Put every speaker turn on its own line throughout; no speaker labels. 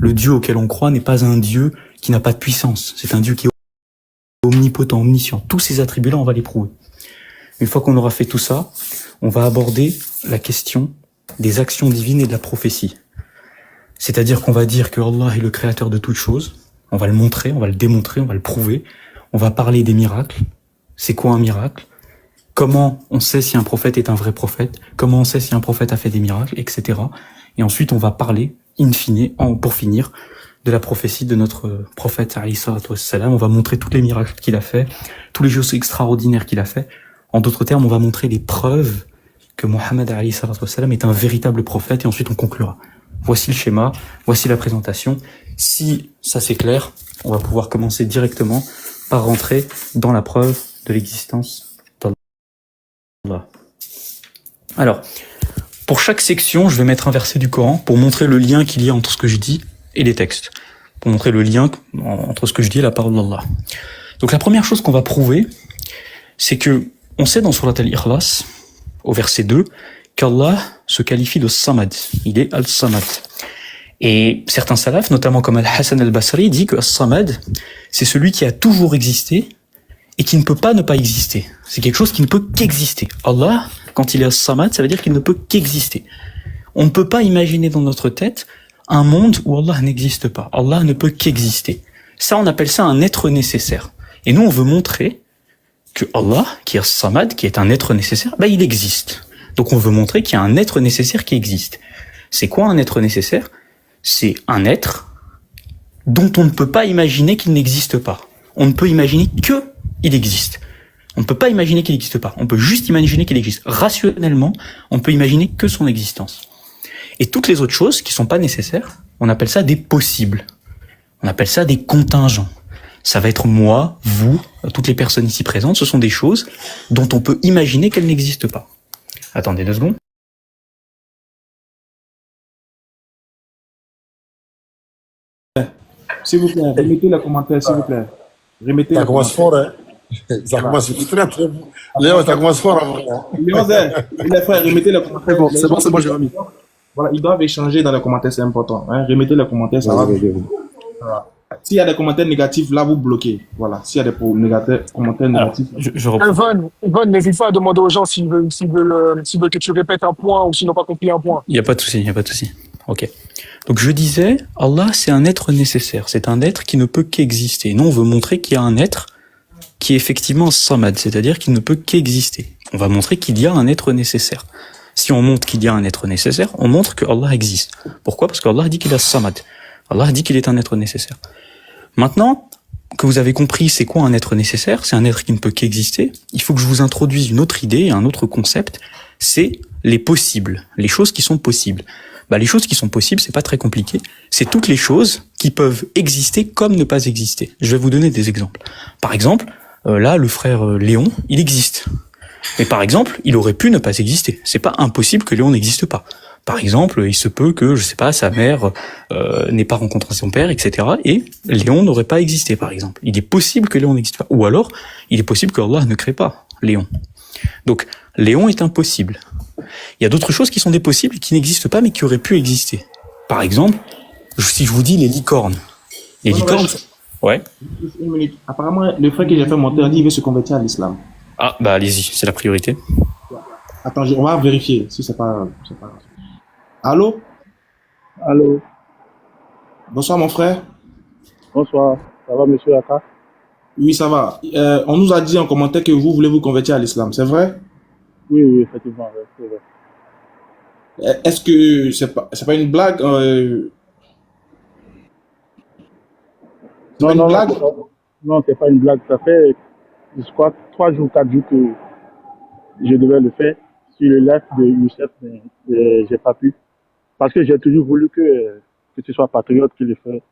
le Dieu auquel on croit n'est pas un Dieu qui n'a pas de puissance. C'est un Dieu qui est omnipotent, omniscient. Tous ces attributs-là, on va les prouver. Une fois qu'on aura fait tout ça, on va aborder la question des actions divines et de la prophétie. C'est-à-dire qu'on va dire que Allah est le créateur de toutes choses. On va le montrer, on va le démontrer, on va le prouver. On va parler des miracles. C'est quoi un miracle? Comment on sait si un prophète est un vrai prophète? Comment on sait si un prophète a fait des miracles, etc. Et ensuite, on va parler, in fine, pour finir, de la prophétie de notre prophète, alayhi salatu wassalam. On va montrer tous les miracles qu'il a fait, tous les choses extraordinaires qu'il a fait. En d'autres termes, on va montrer les preuves que Mohammed alayhi salatu wassalam est un véritable prophète, et ensuite on conclura. Voici le schéma, voici la présentation. Si ça c'est clair, on va pouvoir commencer directement par rentrer dans la preuve de l'existence d'Allah. Alors, pour chaque section, je vais mettre un verset du Coran pour montrer le lien qu'il y a entre ce que je dis et les textes. Pour montrer le lien entre ce que je dis et la parole d'Allah. Donc la première chose qu'on va prouver, c'est que on sait dans Surat al-Ikhlas, au verset 2, qu'Allah se qualifie de Samad. Il est Al-Samad. Et certains salafs, notamment comme Al-Hassan al-Basri, dit que Al-Samad, c'est celui qui a toujours existé et qui ne peut pas ne pas exister. C'est quelque chose qui ne peut qu'exister. Allah, quand il est Al-Samad, ça veut dire qu'il ne peut qu'exister. On ne peut pas imaginer dans notre tête un monde où Allah n'existe pas. Allah ne peut qu'exister. Ça, on appelle ça un être nécessaire. Et nous, on veut montrer que Allah, qui est Al-Samad, qui est un être nécessaire, il existe. Donc on veut montrer qu'il y a un être nécessaire qui existe. C'est quoi un être nécessaire? C'est un être dont on ne peut pas imaginer qu'il n'existe pas. On ne peut imaginer que il existe. On ne peut pas imaginer qu'il n'existe pas. On peut juste imaginer qu'il existe. Rationnellement, on peut imaginer que son existence. Et toutes les autres choses qui sont pas nécessaires, on appelle ça des possibles. On appelle ça des contingents. Ça va être moi, vous, toutes les personnes ici présentes, ce sont des choses dont on peut imaginer qu'elles n'existent pas. Attendez 2 secondes.
S'il vous plaît, remettez les commentaires, s'il vous plaît. Remettez
Ça commence fort, hein. Ça commence très, très fort. Léon, ça commence fort, hein.
Léon, les frères, remettez les commentaires. C'est bon, j'ai remis. Voilà, ils doivent échanger dans les commentaires, c'est important. Hein. Remettez les commentaires, ça va. Voilà. S'il y a des commentaires négatifs, là, vous bloquez. Voilà. S'il y a des commentaires négatifs.
Je reprends.
Yvonne, n'hésite pas à demander aux gens s'ils veulent que tu répètes un point ou s'ils n'ont pas compris un point.
Il n'y a pas de souci. Ok. Donc je disais, Allah, c'est un être nécessaire. C'est un être qui ne peut qu'exister. Nous, on veut montrer qu'il y a un être qui est effectivement samad, c'est-à-dire qu'il ne peut qu'exister. On va montrer qu'il y a un être nécessaire. Si on montre qu'il y a un être nécessaire, on montre que Allah existe. Pourquoi? Parce qu'Allah dit qu'il est samad. Allah dit qu'il est un être nécessaire. Maintenant que vous avez compris c'est quoi un être nécessaire, c'est un être qui ne peut qu'exister, il faut que je vous introduise une autre idée, un autre concept, c'est les possibles, les choses qui sont possibles. Les choses qui sont possibles, c'est pas très compliqué, c'est toutes les choses qui peuvent exister comme ne pas exister. Je vais vous donner des exemples. Par exemple, là, le frère Léon, il existe. Mais par exemple, il aurait pu ne pas exister. C'est pas impossible que Léon n'existe pas. Par exemple, il se peut que, je sais pas, sa mère n'ait pas rencontré son père, etc. Et Léon n'aurait pas existé, par exemple. Il est possible que Léon n'existe pas. Ou alors, il est possible que Allah ne crée pas Léon. Donc, Léon est impossible. Il y a d'autres choses qui sont des possibles, qui n'existent pas, mais qui auraient pu exister. Par exemple, si je vous dis les licornes. Les licornes... Ouais.
Une minute. Apparemment, le frère que j'ai fait monter, il veut se convertir à l'islam.
Ah, allez-y, c'est la priorité.
Attends, on va vérifier si c'est pas... Allô?
Allô?
Bonsoir, mon frère.
Bonsoir. Ça va, monsieur Aka?
Oui, ça va. On nous a dit en commentaire que vous voulez vous convertir à l'islam, c'est vrai?
Oui, effectivement, c'est vrai.
Est-ce que c'est pas une blague?
Non, c'est pas une blague. Ça fait, je crois, 3 jours, 4 jours que je devais le faire sur le live de Youssef, mais j'ai pas pu. Parce que j'ai toujours voulu que tu sois patriote qui le fait.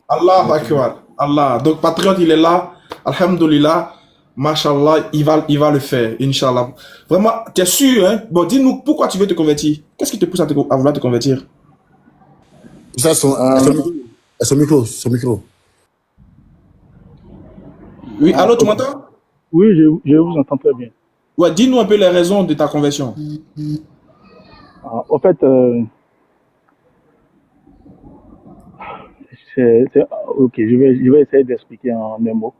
Allah Akbar. Allah. Donc, patriote, il est là. Alhamdulillah. Mashallah, il va le faire, Inch'Allah. Vraiment, tu es sûr, hein? Bon, dis-nous, pourquoi tu veux te convertir? Qu'est-ce qui te pousse à vouloir te convertir?
Ça, son micro.
Oui, allô, tu m'entends?
Oui, je vous entends très bien.
Ouais, dis-nous un peu les raisons de ta conversion.
En fait, Ok, je vais essayer d'expliquer en un mot.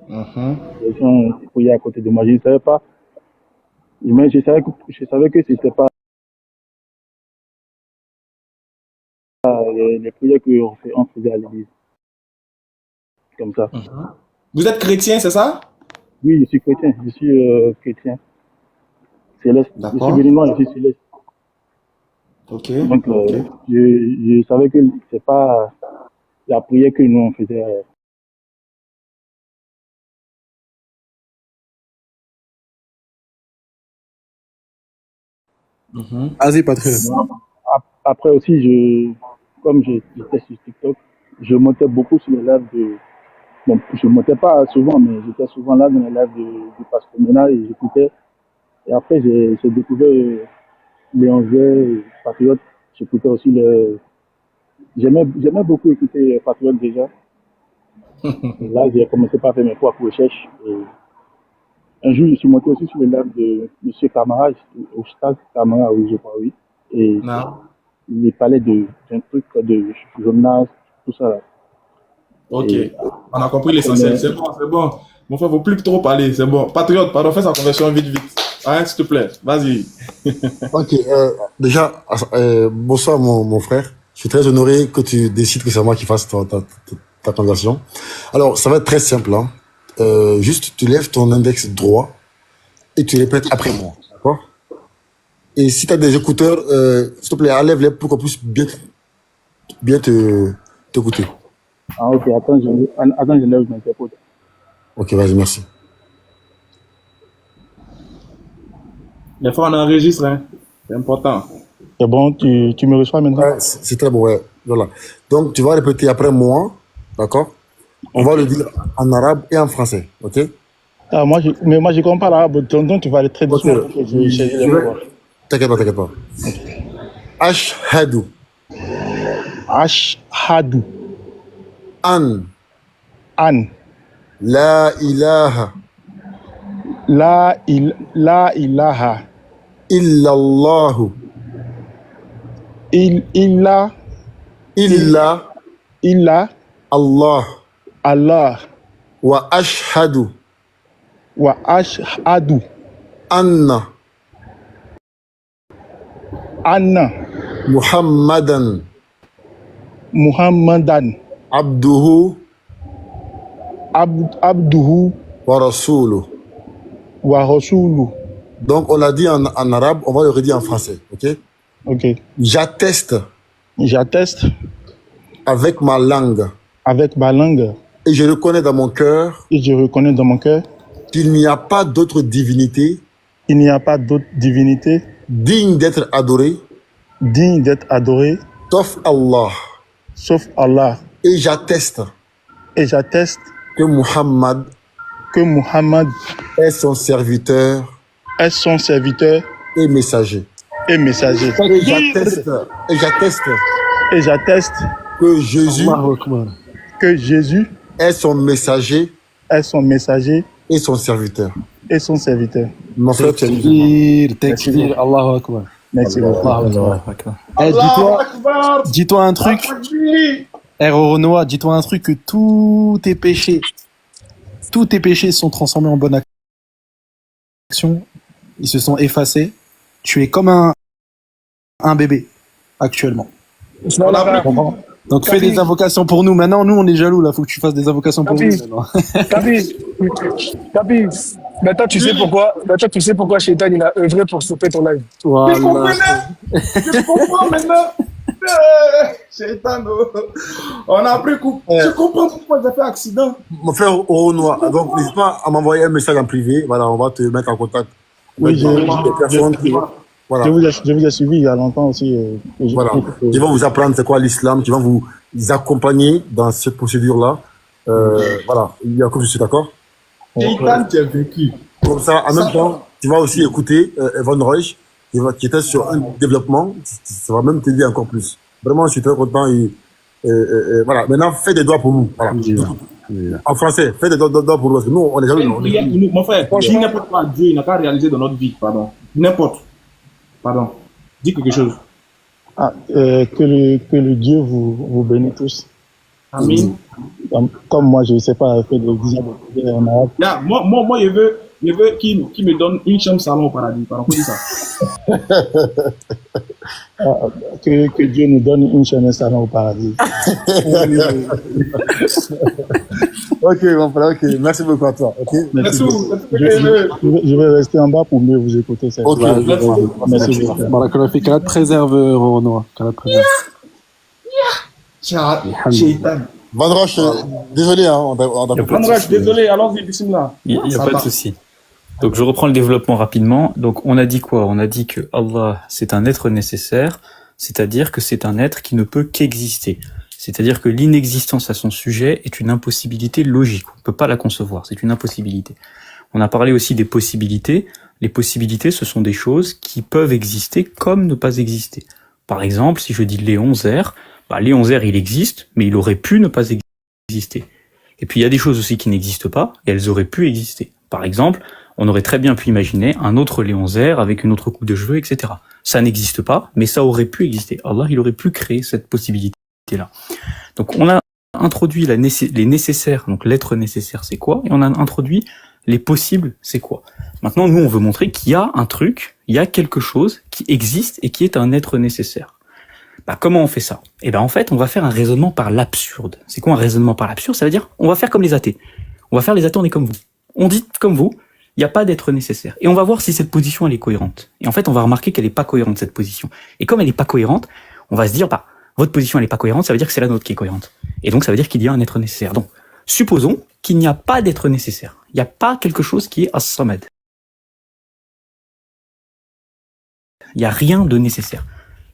Les gens priaient à côté de moi. Je ne savais pas, mais je savais que c'était pas les prières qu'on faisait à l'église, comme ça.
Vous êtes chrétien, c'est ça?
Oui, je suis chrétien, je suis chrétien céleste. Je suis
D'accord.
béninois, je suis céleste.
Ok.
Donc,
Ok.
je savais que c'est pas la prière que nous on faisait.
Vas-y, Patrick.
Après aussi, comme j'étais sur TikTok, je montais beaucoup sur les lives de. Bon, je montais pas souvent, mais j'étais souvent là dans les lives du Pasteur Mena et j'écoutais. Et après, j'ai découvert Léon Zay, Patriote. J'écoutais aussi J'aimais beaucoup écouter Patriote déjà. Et là, j'ai commencé par faire mes propres recherches. Et un jour, je suis monté aussi sur le live de M. Camara, au stade Camara, oui, je crois, oui. Et
Non.
il parlait d'un truc de Jonas, tout ça. Là.
Ok.
Et
On a compris l'essentiel. C'est bon, c'est bon. Mon frère, faut plus trop parler. C'est bon. Patriote, pardon, fais sa conversion vite, vite. Hein, s'il te plaît. Vas-y.
Ok, déjà, bonsoir mon frère. Je suis très honoré que tu décides que c'est moi qui fasse ta conversation. Alors, ça va être très simple. Hein. Juste, tu lèves ton index droit et tu répètes après moi. D'accord? Et si tu as des écouteurs, s'il te plaît, enlève-les pour qu'on puisse bien t'écouter.
ah, ok, attends, je lève mes écoutes.
Ok, vas-y, merci.
Des fois, on enregistre, hein. C'est important.
C'est bon, tu me reçois maintenant?
Ouais, c'est très bon, ouais. Voilà. Donc, tu vas répéter après moi. D'accord? On va le dire en arabe et en français. Ok?
Ah, mais moi, je comprends l'arabe, donc tu vas aller très doucement.
Ok. T'inquiète pas, t'inquiète pas. Ashhadu
Ashhadu
an
an
la ilaha
la ilaha
illallahu
illa
Allah
Allah
wa ashhadu
wa ashhadu
anna
anna Muhammadan
abduhu
abduhu
wa rasuluh.
wa rasuluh.
Donc, on l'a dit en arabe, on va le redire en français. Ok?
Ok.
J'atteste
J'atteste
avec ma langue
avec ma langue
et je reconnais dans mon cœur
et je reconnais dans mon cœur
qu'il n'y a pas d'autre divinité
qu'il n'y a pas d'autre divinité
digne d'être adorée sauf Allah.
sauf Allah.
Et j'atteste
Et j'atteste
que Muhammad est son serviteur
est son serviteur
et messager.
et messager.
Et j'atteste
Et j'atteste
que Jésus
que Jésus
est son messager
est son messager
et son serviteur.
et son serviteur.
Mon frère, tu es musulman.
Tekbir, Allahu Akbar.
Merci beaucoup.
Eh, dis-toi un truc. Renoir, dis-toi un truc, que tous tes péchés sont transformés en bonne action. Ils se sont effacés. Tu es comme un bébé, actuellement. Donc fais des invocations pour nous. Maintenant, nous, on est jaloux, là. Faut que tu fasses des invocations pour nous. maintenant.
Kaby, maintenant tu sais pourquoi Shaitan il a œuvré pour stopper ton live.
Voilà.
Je comprends maintenant. Shaitan, on a pris coup. Je comprends pourquoi j'ai fait accident.
Mon frère Renoir, donc n'hésite pas à m'envoyer un message en privé. Voilà, on va te mettre en contact.
Oui,
avec des personnes qui... Voilà.
je vous ai suivi il y a longtemps aussi.
Voilà. Ils vont vous apprendre c'est quoi l'islam, qui vont vous accompagner dans cette procédure-là. Voilà. Il y a comme je suis d'accord.
Shaitan, tu es vécu.
Comme ça, en même temps, tu vas aussi écouter Evan Roche, qui était sur un développement. Ça va même t'aider encore plus. Vraiment, je suis très content. Voilà. Maintenant, fais des doigts pour nous. Voilà. En français, fais des doigts pour nous, parce que nous, on est jamais...
Mon frère, dis n'importe quoi, Dieu n'a qu'à réaliser dans notre vie, pardon. N'importe. Pardon. Dis quelque chose.
Que le Dieu vous bénisse tous.
Amen.
Comme moi, je ne sais pas faire des dizaines de en arabe.
Yeah, moi, je veux qu'il me donne une chambre salon au paradis. Pardon, faut dire ça.
Que Dieu nous donne une chambre salon au paradis.
Ok, mon frère, ok. Merci beaucoup à toi. Okay?
Merci.
Je vais rester en bas pour mieux vous écouter.
Ok,
merci beaucoup.
Barakallah fik. Qu'Allah te préserve, Renoir. Qu'Allah te préserve.
Bandroche, désolé, hein, on a
Bandroche, désolé, allons-y, bismillah.
Il n'y a pas de souci. Donc je reprends le développement rapidement. Donc on a dit quoi? On a dit que Allah, c'est un être nécessaire, c'est-à-dire que c'est un être qui ne peut qu'exister. C'est-à-dire que l'inexistence à son sujet est une impossibilité logique. On ne peut pas la concevoir, c'est une impossibilité. On a parlé aussi des possibilités. Les possibilités, ce sont des choses qui peuvent exister comme ne pas exister. Par exemple, si je dis Léon Zer, Léon Zer, il existe, mais il aurait pu ne pas exister. Et puis il y a des choses aussi qui n'existent pas, et elles auraient pu exister. Par exemple, on aurait très bien pu imaginer un autre Léon Zer avec une autre coupe de cheveux, etc. Ça n'existe pas, mais ça aurait pu exister. Allah, il aurait pu créer cette possibilité-là. Donc on a introduit les nécessaires, donc l'être nécessaire, c'est quoi? Et on a introduit les possibles, c'est quoi? Maintenant, nous, on veut montrer qu'il y a un truc, il y a quelque chose qui existe et qui est un être nécessaire. Comment on fait ça? En fait, on va faire un raisonnement par l'absurde. C'est quoi un raisonnement par l'absurde? Ça veut dire, on va faire comme les athées. On va faire les athées, on est comme vous. On dit comme vous, il n'y a pas d'être nécessaire. Et on va voir si cette position, elle est cohérente. Et en fait, on va remarquer qu'elle n'est pas cohérente, cette position. Et comme elle n'est pas cohérente, on va se dire, votre position, elle n'est pas cohérente, ça veut dire que c'est la nôtre qui est cohérente. Et donc, ça veut dire qu'il y a un être nécessaire. Donc, supposons qu'il n'y a pas d'être nécessaire. Il n'y a pas quelque chose qui est as-samad. Il n'y a rien de nécessaire.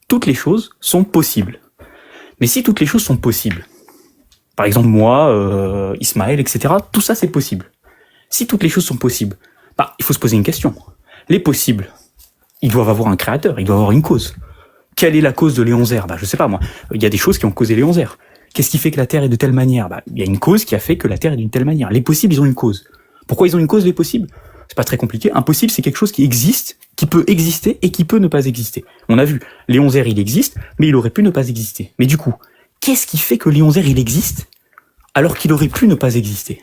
Toutes les choses sont possibles. Mais si toutes les choses sont possibles, par exemple moi, Ismaël, etc., tout ça c'est possible. Si toutes les choses sont possibles, il faut se poser une question. Les possibles, ils doivent avoir un créateur, ils doivent avoir une cause. Quelle est la cause de Léon Zer? Je sais pas moi, il y a des choses qui ont causé Léon Zer. Qu'est-ce qui fait que la Terre est de telle manière? Il y a une cause qui a fait que la Terre est d'une telle manière. Les possibles, ils ont une cause. Pourquoi ils ont une cause, les possibles? C'est pas très compliqué. Impossible, c'est quelque chose qui existe, qui peut exister et qui peut ne pas exister. On a vu, Léon Zer, il existe, mais il aurait pu ne pas exister. Mais du coup, qu'est-ce qui fait que Léon Zer, il existe, alors qu'il aurait pu ne pas exister?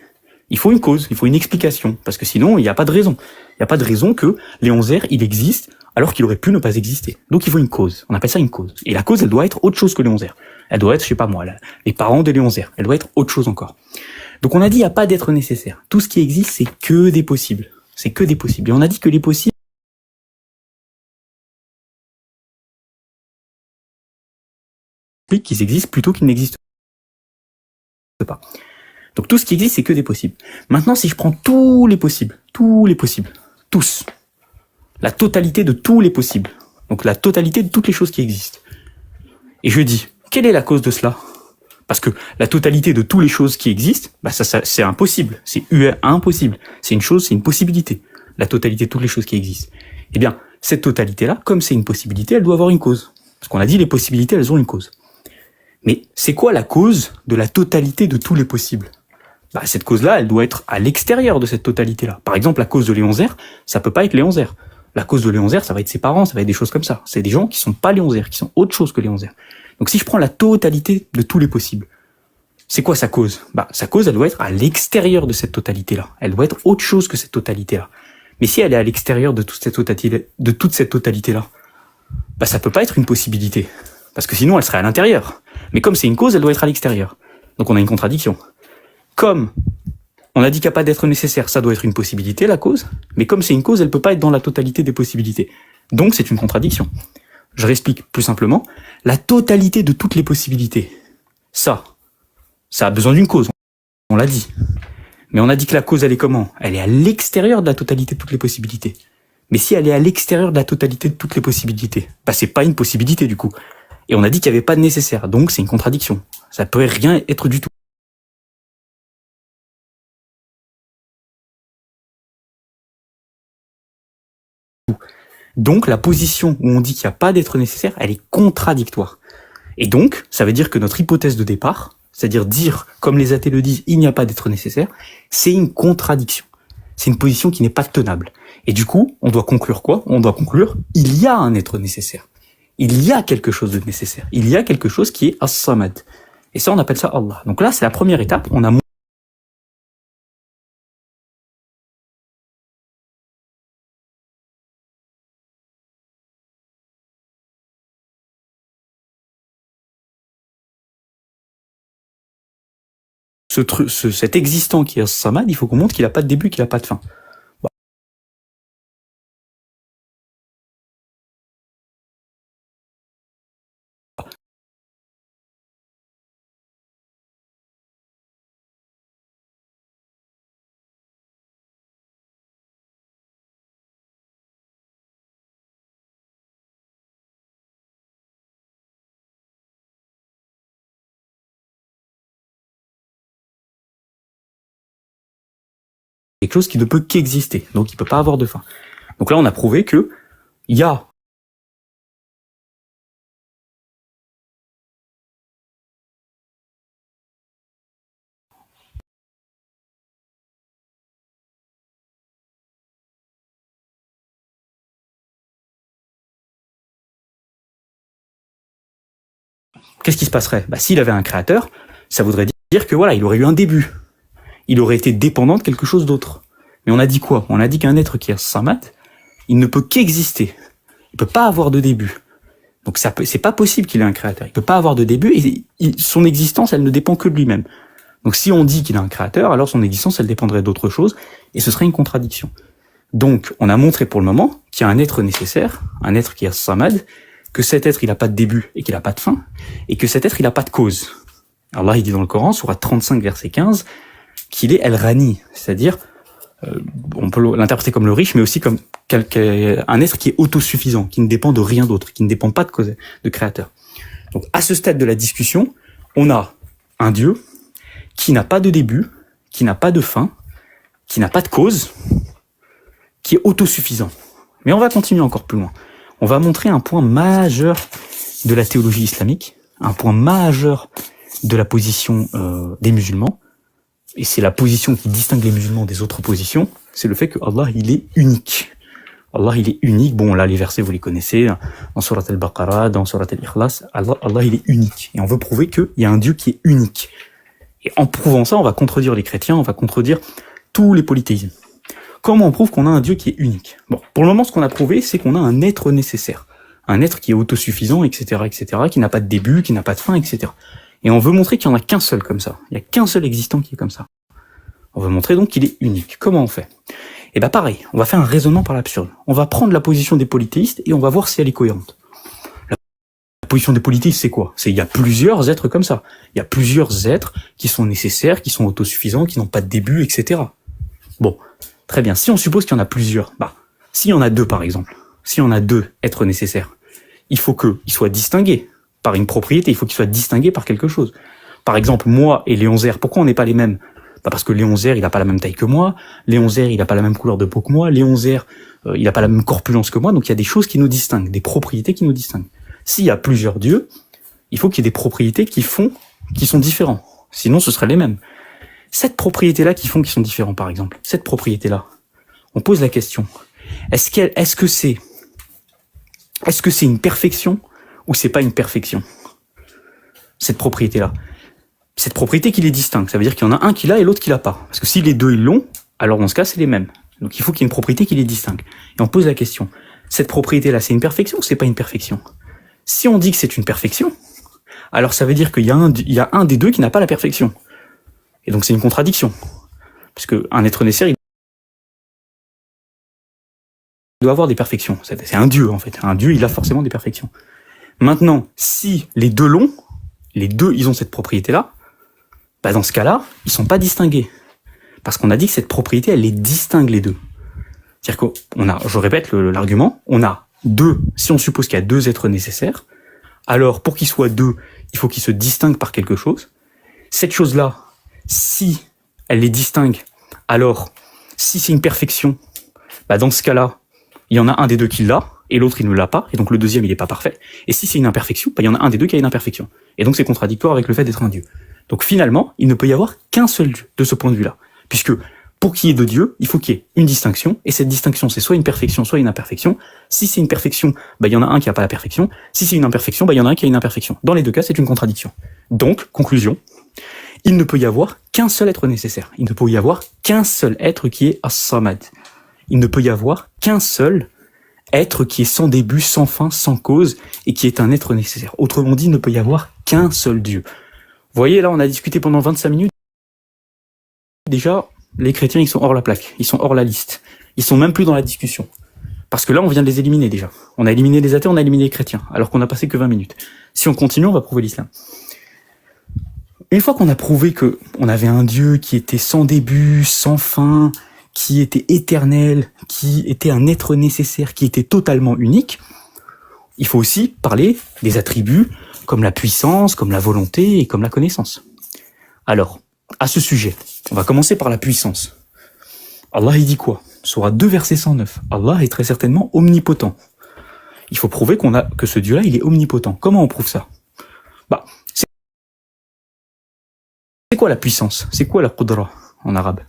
Il faut une cause, il faut une explication, parce que sinon, il n'y a pas de raison. Il n'y a pas de raison que Léon Zer, il existe, alors qu'il aurait pu ne pas exister. Donc il faut une cause. On appelle ça une cause. Et la cause, elle doit être autre chose que Léon Zer. Elle doit être, je sais pas moi, les parents de Léon Zer. Elle doit être autre chose encore. Donc on a dit, il n'y a pas d'être nécessaire. Tout ce qui existe, c'est que des possibles. C'est que des possibles. Et on a dit que les possibles qu'ils existent plutôt qu'ils n'existent pas. Donc tout ce qui existe, c'est que des possibles. Maintenant, si je prends tous les possibles, tous, la totalité de tous les possibles, donc la totalité de toutes les choses qui existent, et je dis, quelle est la cause de cela? Parce que la totalité de toutes les choses qui existent, ça c'est impossible, c'est impossible, c'est une chose, c'est une possibilité. La totalité de toutes les choses qui existent. Eh bien, cette totalité-là, comme c'est une possibilité, elle doit avoir une cause. Parce qu'on a dit, les possibilités, elles ont une cause. Mais c'est quoi la cause de la totalité de tous les possibles? Cette cause-là, elle doit être à l'extérieur de cette totalité-là. Par exemple, la cause de Léon Zer, ça peut pas être Léon Zer. La cause de Léon Zer, ça va être ses parents, ça va être des choses comme ça. C'est des gens qui sont pas Léon Zer, qui sont autre chose que Léon Zer. Donc si je prends la totalité de tous les possibles, c'est quoi sa cause? Sa cause, elle doit être à l'extérieur de cette totalité-là. Elle doit être autre chose que cette totalité-là. Mais si elle est à l'extérieur de toute cette totalité-là, ça peut pas être une possibilité. Parce que sinon, elle serait à l'intérieur. Mais comme c'est une cause, elle doit être à l'extérieur. Donc on a une contradiction. Comme on a dit qu'il n'y a pas d'être nécessaire, ça doit être une possibilité, la cause. Mais comme c'est une cause, elle peut pas être dans la totalité des possibilités. Donc c'est une contradiction. Je réexplique plus simplement. La totalité de toutes les possibilités, ça a besoin d'une cause. On l'a dit. Mais on a dit que la cause, elle est comment? Elle est à l'extérieur de la totalité de toutes les possibilités. Mais si elle est à l'extérieur de la totalité de toutes les possibilités, c'est pas une possibilité du coup. Et on a dit qu'il n'y avait pas de nécessaire, donc c'est une contradiction. Ça peut rien être du tout. Donc la position où on dit qu'il n'y a pas d'être nécessaire, elle est contradictoire. Et donc, ça veut dire que notre hypothèse de départ, c'est-à-dire dire, comme les athées le disent, il n'y a pas d'être nécessaire, c'est une contradiction. C'est une position qui n'est pas tenable. Et du coup, on doit conclure quoi? On doit conclure, il y a un être nécessaire. Il y a quelque chose de nécessaire. Il y a quelque chose qui est as-samad. Et ça, on appelle ça Allah. Donc là, c'est la première étape. On a cet existant qui est as-samad, il faut qu'on montre qu'il n'a pas de début, qu'il n'a pas de fin. Bon. Quelque chose qui ne peut qu'exister, donc il peut pas avoir de fin. Donc là, on a prouvé que il y a qu'est-ce qui se passerait? Bah, s'il avait un créateur, ça voudrait dire que voilà, il aurait eu un début. Il aurait été dépendant de quelque chose d'autre. Mais on a dit quoi? On a dit qu'un être qui est samad, il ne peut qu'exister. Il peut pas avoir de début. Donc c'est pas possible qu'il ait un créateur. Il peut pas avoir de début et son existence, elle ne dépend que de lui-même. Donc si on dit qu'il a un créateur, alors son existence, elle dépendrait d'autre chose et ce serait une contradiction. Donc on a montré pour le moment qu'il y a un être nécessaire, un être qui est samad, que cet être, il a pas de début et qu'il a pas de fin, et que cet être, il a pas de cause. Allah, il dit dans le Coran, sourate 35, verset 15, qu'il est El-Rani, c'est-à-dire, on peut l'interpréter comme le riche, mais aussi comme un être qui est autosuffisant, qui ne dépend de rien d'autre, qui ne dépend pas de cause, de créateur. Donc, à ce stade de la discussion, on a un Dieu qui n'a pas de début, qui n'a pas de fin, qui n'a pas de cause, qui est autosuffisant. Mais on va continuer encore plus loin. On va montrer un point majeur de la théologie islamique, un point majeur de la position des musulmans, et c'est la position qui distingue les musulmans des autres positions, c'est le fait que Allah, il est unique. Allah, il est unique. Bon, là, les versets, vous les connaissez, dans Surat al-Baqarah, dans Surat al-Ikhlas, Allah, il est unique. Et on veut prouver qu'il y a un Dieu qui est unique. Et en prouvant ça, on va contredire les chrétiens, on va contredire tous les polythéismes. Comment on prouve qu'on a un Dieu qui est unique? Bon, pour le moment, ce qu'on a prouvé, c'est qu'on a un être nécessaire. Un être qui est autosuffisant, etc., qui n'a pas de début, qui n'a pas de fin, etc. Et on veut montrer qu'il n'y en a qu'un seul comme ça. Il n'y a qu'un seul existant qui est comme ça. On veut montrer donc qu'il est unique. Comment on fait? Eh ben pareil, on va faire un raisonnement par l'absurde. On va prendre la position des polythéistes et on va voir si elle est cohérente. La position des polythéistes, c'est quoi? C'est il y a plusieurs êtres comme ça. Il y a plusieurs êtres qui sont nécessaires, qui sont autosuffisants, qui n'ont pas de début, etc. Bon, très bien. Si on suppose qu'il y en a plusieurs, s'il y en a deux par exemple, s'il y en a deux êtres nécessaires, il faut qu'ils soient distingués par une propriété, il faut qu'ils soient distingués par quelque chose. Par exemple, moi et Léon Zer, pourquoi on n'est pas les mêmes? Parce que Léon Zer, il n'a pas la même taille que moi, Léon Zer, il n'a pas la même couleur de peau que moi, Léon Zer, il n'a pas la même corpulence que moi, donc il y a des choses qui nous distinguent, des propriétés qui nous distinguent. S'il y a plusieurs dieux, il faut qu'il y ait des propriétés qui sont différents. Sinon, ce seraient les mêmes. Cette propriété-là qui sont différents, par exemple, cette propriété-là, on pose la question, est-ce que c'est une perfection ou c'est pas une perfection? Cette propriété-là. Cette propriété qui les distingue, ça veut dire qu'il y en a un qui l'a et l'autre qui l'a pas. Parce que si les deux ils l'ont, alors dans ce cas c'est les mêmes. Donc il faut qu'il y ait une propriété qui les distingue. Et on pose la question, cette propriété-là c'est une perfection ou c'est pas une perfection? Si on dit que c'est une perfection, alors ça veut dire qu'il y a un des deux qui n'a pas la perfection. Et donc c'est une contradiction. Parce qu'un être nécessaire, il doit avoir des perfections. C'est un dieu en fait. Un dieu, il a forcément des perfections. Maintenant, si les deux l'ont, ils ont cette propriété-là, dans ce cas-là, ils sont pas distingués. Parce qu'on a dit que cette propriété, elle les distingue les deux. C'est-à-dire je répète l'argument, on a deux, si on suppose qu'il y a deux êtres nécessaires, alors pour qu'ils soient deux, il faut qu'ils se distinguent par quelque chose. Cette chose-là, si elle les distingue, alors si c'est une perfection, dans ce cas-là, il y en a un des deux qui l'a, et l'autre il ne l'a pas, et donc le deuxième il n'est pas parfait. Et si c'est une imperfection, il y en a un des deux qui a une imperfection. Et donc c'est contradictoire avec le fait d'être un dieu. Donc finalement, il ne peut y avoir qu'un seul Dieu de ce point de vue-là. Puisque pour qu'il y ait deux dieux, il faut qu'il y ait une distinction, et cette distinction, c'est soit une perfection, soit une imperfection. Si c'est une perfection, il y en a un qui n'a pas la perfection. Si c'est une imperfection, il y en a un qui a une imperfection. Dans les deux cas, c'est une contradiction. Donc, conclusion, il ne peut y avoir qu'un seul être nécessaire. Il ne peut y avoir qu'un seul être qui est as-samad. Il ne peut y avoir qu'un seul être qui est sans début, sans fin, sans cause, et qui est un être nécessaire. Autrement dit, il ne peut y avoir qu'un seul Dieu. Vous voyez, là, on a discuté pendant 25 minutes. Déjà, les chrétiens, ils sont hors la plaque, ils sont hors la liste. Ils sont même plus dans la discussion. Parce que là, on vient de les éliminer déjà. On a éliminé les athées, on a éliminé les chrétiens, alors qu'on a passé que 20 minutes. Si on continue, on va prouver l'islam. Une fois qu'on a prouvé que on avait un Dieu qui était sans début, sans fin, qui était éternel, qui était un être nécessaire, qui était totalement unique, il faut aussi parler des attributs comme la puissance, comme la volonté et comme la connaissance. Alors, à ce sujet, on va commencer par la puissance. Allah, il dit quoi? Sourate 2, verset 109. Allah est très certainement omnipotent. Il faut prouver que ce Dieu-là, il est omnipotent. Comment on prouve ça? C'est quoi la puissance? C'est quoi la qudra en arabe?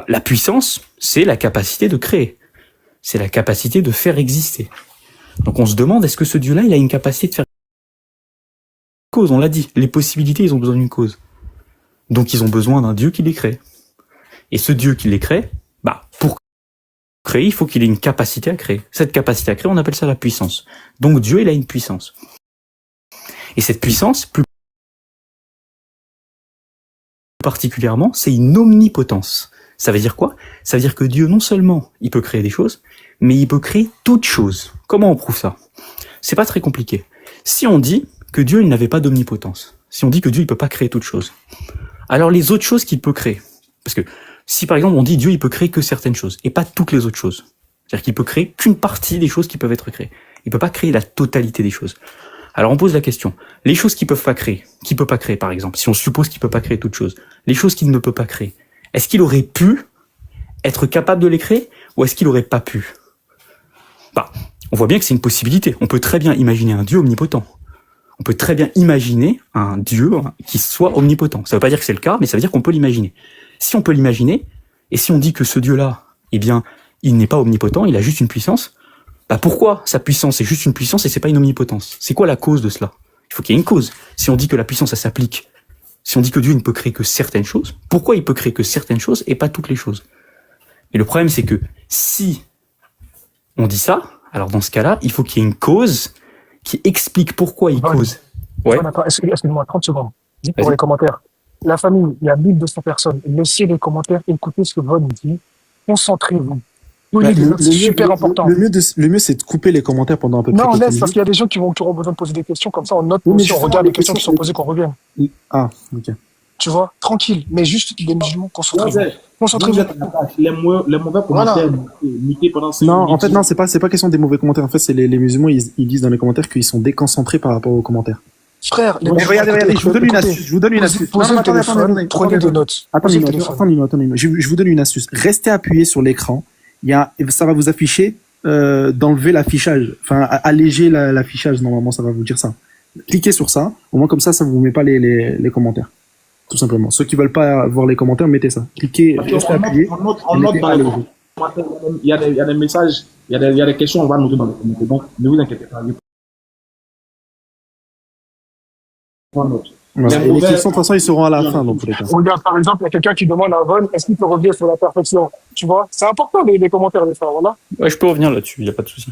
La puissance, c'est la capacité de créer. C'est la capacité de faire exister. Donc on se demande, est-ce que ce Dieu-là, il a une capacité de faire cause? On l'a dit, les possibilités, ils ont besoin d'une cause. Donc ils ont besoin d'un Dieu qui les crée. Et ce Dieu qui les crée, pour créer, il faut qu'il ait une capacité à créer. Cette capacité à créer, on appelle ça la puissance. Donc Dieu, il a une puissance. Et cette puissance, plus particulièrement, c'est une omnipotence. Ça veut dire quoi? Ça veut dire que Dieu, non seulement, il peut créer des choses, mais il peut créer toutes choses. Comment on prouve ça? C'est pas très compliqué. Si on dit que Dieu, il n'avait pas d'omnipotence, si on dit que Dieu, il peut pas créer toutes choses, alors les autres choses qu'il peut créer, parce que si par exemple on dit Dieu, il peut créer que certaines choses, et pas toutes les autres choses, c'est-à-dire qu'il peut créer qu'une partie des choses qui peuvent être créées, il peut pas créer la totalité des choses. Alors on pose la question, les choses qu'il peut pas créer par exemple, si on suppose qu'il peut pas créer toutes choses, les choses qu'il ne peut pas créer, est-ce qu'il aurait pu être capable de les créer, ou est-ce qu'il aurait pas pu? On voit bien que c'est une possibilité, on peut très bien imaginer un Dieu omnipotent. On peut très bien imaginer un Dieu qui soit omnipotent. Ça veut pas dire que c'est le cas, mais ça veut dire qu'on peut l'imaginer. Si on peut l'imaginer, et si on dit que ce Dieu-là, il n'est pas omnipotent, il a juste une puissance, pourquoi sa puissance est juste une puissance et c'est pas une omnipotence? C'est quoi la cause de cela? Il faut qu'il y ait une cause. Si on dit que la puissance, ça s'applique, si on dit que Dieu ne peut créer que certaines choses, pourquoi il peut créer que certaines choses et pas toutes les choses? Et le problème, c'est que si on dit ça, alors dans ce cas-là, il faut qu'il y ait une cause qui explique pourquoi il cause. Ouais.
D'accord, excusez-moi, 30 secondes. Dites pour les commentaires. La famille, il y a 1200 personnes. Laissez les commentaires, écoutez ce que Von dit. Concentrez-vous. C'est super important.
Le mieux, c'est de couper les commentaires pendant un peu
Non, on laisse, parce qu'il y a des gens qui auront besoin de poser des questions, comme ça on note, on regarde les questions qui sont posées, qu'on revienne.
Ah, ok.
Tu vois, tranquille, mais juste les musulmans, concentrez-vous.
Les mauvais commentaires, mutés pendant 5
minutes.
Non,
en fait, non, c'est pas question des mauvais commentaires. En fait, c'est les musulmans, ils disent dans les commentaires qu'ils sont déconcentrés par rapport aux commentaires.
Frère,
regardez, je vous donne une astuce.
Prenez des notes.
Attendez, je vous donne une astuce. Restez appuyé sur l'écran. Ça va vous afficher d'enlever l'affichage, enfin alléger l'affichage, normalement ça va vous dire ça. Cliquez sur ça, au moins comme ça vous met pas les commentaires, tout simplement. Ceux qui veulent pas voir les commentaires, mettez ça. Cliquez, restez appuyé.
On note dans les commentaires, il y a des messages, il y a des questions, on va noter dans les commentaires, donc ne vous inquiétez pas. On note.
Voilà. Et les questions, de toute façon, ils seront à la fin, dans tous les cas.
Regarde, par exemple, il y a quelqu'un qui demande à Von, est-ce qu'il peut revenir sur la perfection? Tu vois, c'est important les commentaires des frères, voilà.
Ouais, je peux revenir là-dessus, il n'y a pas de souci.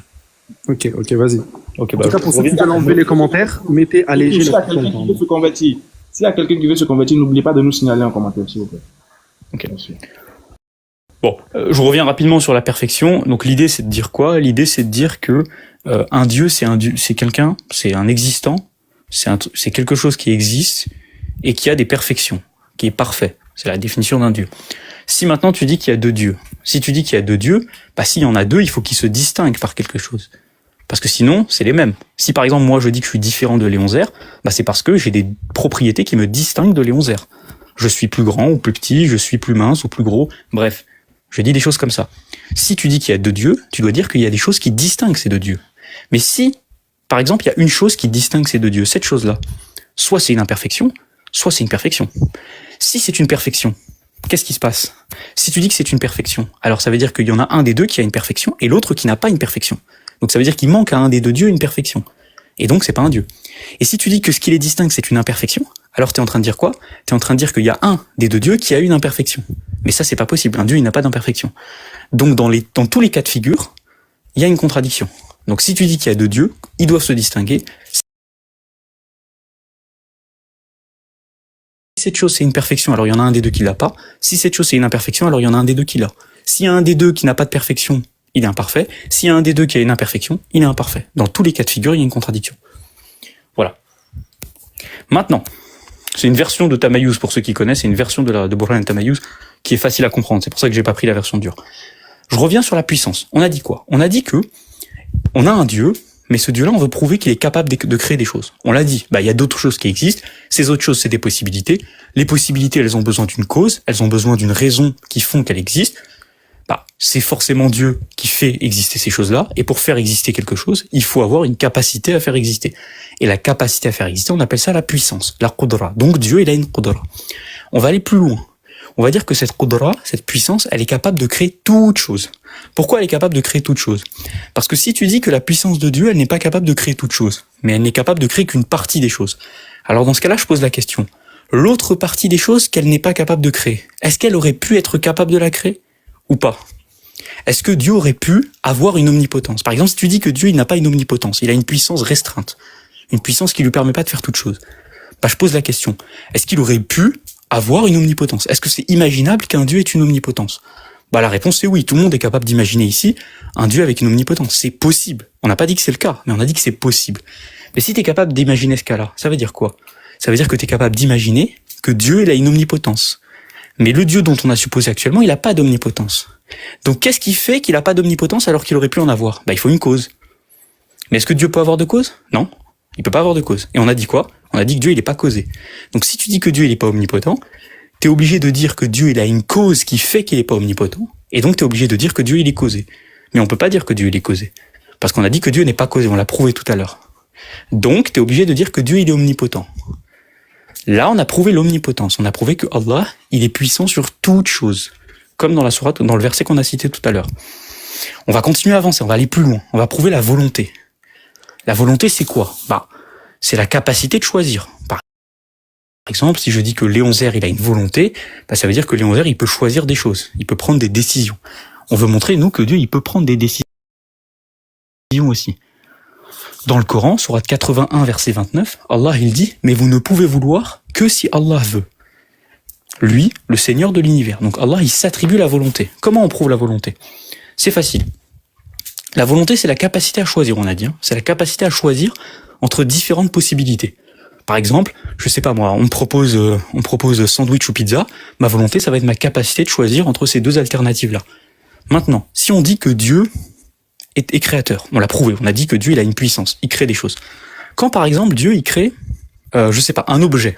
Ok, vas-y.
Ok,
en tout cas, pour ceux qui veulent enlever les commentaires, mettez alléger
S'il y a quelqu'un qui veut se convertir, n'oubliez pas de nous signaler en commentaire, s'il vous plaît.
Ok, merci. Bon, je reviens rapidement sur la perfection. Donc l'idée, c'est de dire quoi? L'idée, c'est de dire que un Dieu, c'est quelqu'un, c'est un existant. C'est quelque chose qui existe et qui a des perfections, qui est parfait. C'est la définition d'un Dieu. Si maintenant tu dis qu'il y a deux dieux, s'il y en a deux, il faut qu'ils se distinguent par quelque chose. Parce que sinon, c'est les mêmes. Si par exemple, moi je dis que je suis différent de Léon Zer, c'est parce que j'ai des propriétés qui me distinguent de Léon Zer. Je suis plus grand ou plus petit, je suis plus mince ou plus gros, bref. Je dis des choses comme ça. Si tu dis qu'il y a deux dieux, tu dois dire qu'il y a des choses qui distinguent ces deux dieux. Mais si, par exemple, il y a une chose qui distingue ces deux dieux, cette chose-là, soit c'est une imperfection, soit c'est une perfection. Si c'est une perfection, qu'est-ce qui se passe? Si tu dis que c'est une perfection, alors ça veut dire qu'il y en a un des deux qui a une perfection et l'autre qui n'a pas une perfection. Donc ça veut dire qu'il manque à un des deux dieux une perfection. Et donc c'est pas un dieu. Et si tu dis que ce qui les distingue c'est une imperfection, alors t'es en train de dire quoi? T'es en train de dire qu'il y a un des deux dieux qui a une imperfection. Mais ça c'est pas possible, un dieu il n'a pas d'imperfection. Donc dans tous les cas de figure, il y a une contradiction. Donc si tu dis qu'il y a deux dieux, ils doivent se distinguer. Si cette chose c'est une perfection, alors il y en a un des deux qui l'a pas. Si cette chose c'est une imperfection, alors il y en a un des deux qui l'a. S'il y a un des deux qui n'a pas de perfection, il est imparfait. S'il y a un des deux qui a une imperfection, il est imparfait. Dans tous les cas de figure, il y a une contradiction. Voilà. Maintenant, c'est une version de Tamayouz pour ceux qui connaissent, c'est une version de Burhan et Tamayouz qui est facile à comprendre. C'est pour ça que j'ai pas pris la version dure. Je reviens sur la puissance. On a dit quoi? On a dit que on a un dieu, mais ce dieu-là, on veut prouver qu'il est capable de créer des choses. On l'a dit. Il y a d'autres choses qui existent. Ces autres choses, c'est des possibilités. Les possibilités, elles ont besoin d'une cause. Elles ont besoin d'une raison qui font qu'elles existent. C'est forcément Dieu qui fait exister ces choses-là. Et pour faire exister quelque chose, il faut avoir une capacité à faire exister. Et la capacité à faire exister, on appelle ça la puissance, la qudra. Donc Dieu, il a une qudra. On va aller plus loin. On va dire que cette qudra, cette puissance, elle est capable de créer toute chose. Pourquoi elle est capable de créer toute chose? Parce que si tu dis que la puissance de Dieu, elle n'est pas capable de créer toute chose, mais elle n'est capable de créer qu'une partie des choses. Alors dans ce cas-là, je pose la question. L'autre partie des choses qu'elle n'est pas capable de créer, est-ce qu'elle aurait pu être capable de la créer ou pas? Est-ce que Dieu aurait pu avoir une omnipotence? Par exemple, si tu dis que Dieu, il n'a pas une omnipotence, il a une puissance restreinte, une puissance qui lui permet pas de faire toute chose, je pose la question. Est-ce qu'il aurait pu avoir une omnipotence? Est-ce que c'est imaginable qu'un Dieu ait une omnipotence? La réponse c'est oui. Tout le monde est capable d'imaginer ici un Dieu avec une omnipotence. C'est possible. On n'a pas dit que c'est le cas, mais on a dit que c'est possible. Mais si tu es capable d'imaginer ce cas-là, ça veut dire quoi? Ça veut dire que tu es capable d'imaginer que Dieu, il a une omnipotence. Mais le Dieu dont on a supposé actuellement, il n'a pas d'omnipotence. Donc qu'est-ce qui fait qu'il n'a pas d'omnipotence alors qu'il aurait pu en avoir? Il faut une cause. Mais est-ce que Dieu peut avoir de cause? Non, il peut pas avoir de cause. Et on a dit quoi? On a dit que Dieu, il est pas causé. Donc si tu dis que Dieu, il est pas omnipotent, t'es obligé de dire que Dieu, il a une cause qui fait qu'il est pas omnipotent, et donc t'es obligé de dire que Dieu, il est causé. Mais on peut pas dire que Dieu, il est causé. Parce qu'on a dit que Dieu n'est pas causé, on l'a prouvé tout à l'heure. Donc t'es obligé de dire que Dieu, il est omnipotent. Là, on a prouvé l'omnipotence. On a prouvé que Allah, il est puissant sur toute chose. Comme dans la sourate, dans le verset qu'on a cité tout à l'heure. On va continuer à avancer, on va aller plus loin. On va prouver la volonté. La volonté, c'est quoi? C'est la capacité de choisir. Par exemple, si je dis que Léon Zer, il a une volonté, ça veut dire que Léon Zer, il peut choisir des choses. Il peut prendre des décisions. On veut montrer, nous, que Dieu, il peut prendre des décisions aussi. Dans le Coran, sourate 81, verset 29, Allah, il dit, mais vous ne pouvez vouloir que si Allah veut. Lui, le Seigneur de l'univers. Donc Allah, il s'attribue la volonté. Comment on prouve la volonté? C'est facile. La volonté, c'est la capacité à choisir, on a dit. C'est la capacité à choisir entre différentes possibilités. Par exemple, je sais pas moi, on me propose sandwich ou pizza. Ma volonté, ça va être ma capacité de choisir entre ces deux alternatives-là. Maintenant, si on dit que Dieu est créateur, on l'a prouvé, on a dit que Dieu, il a une puissance, il crée des choses. Quand par exemple, Dieu, il crée, un objet,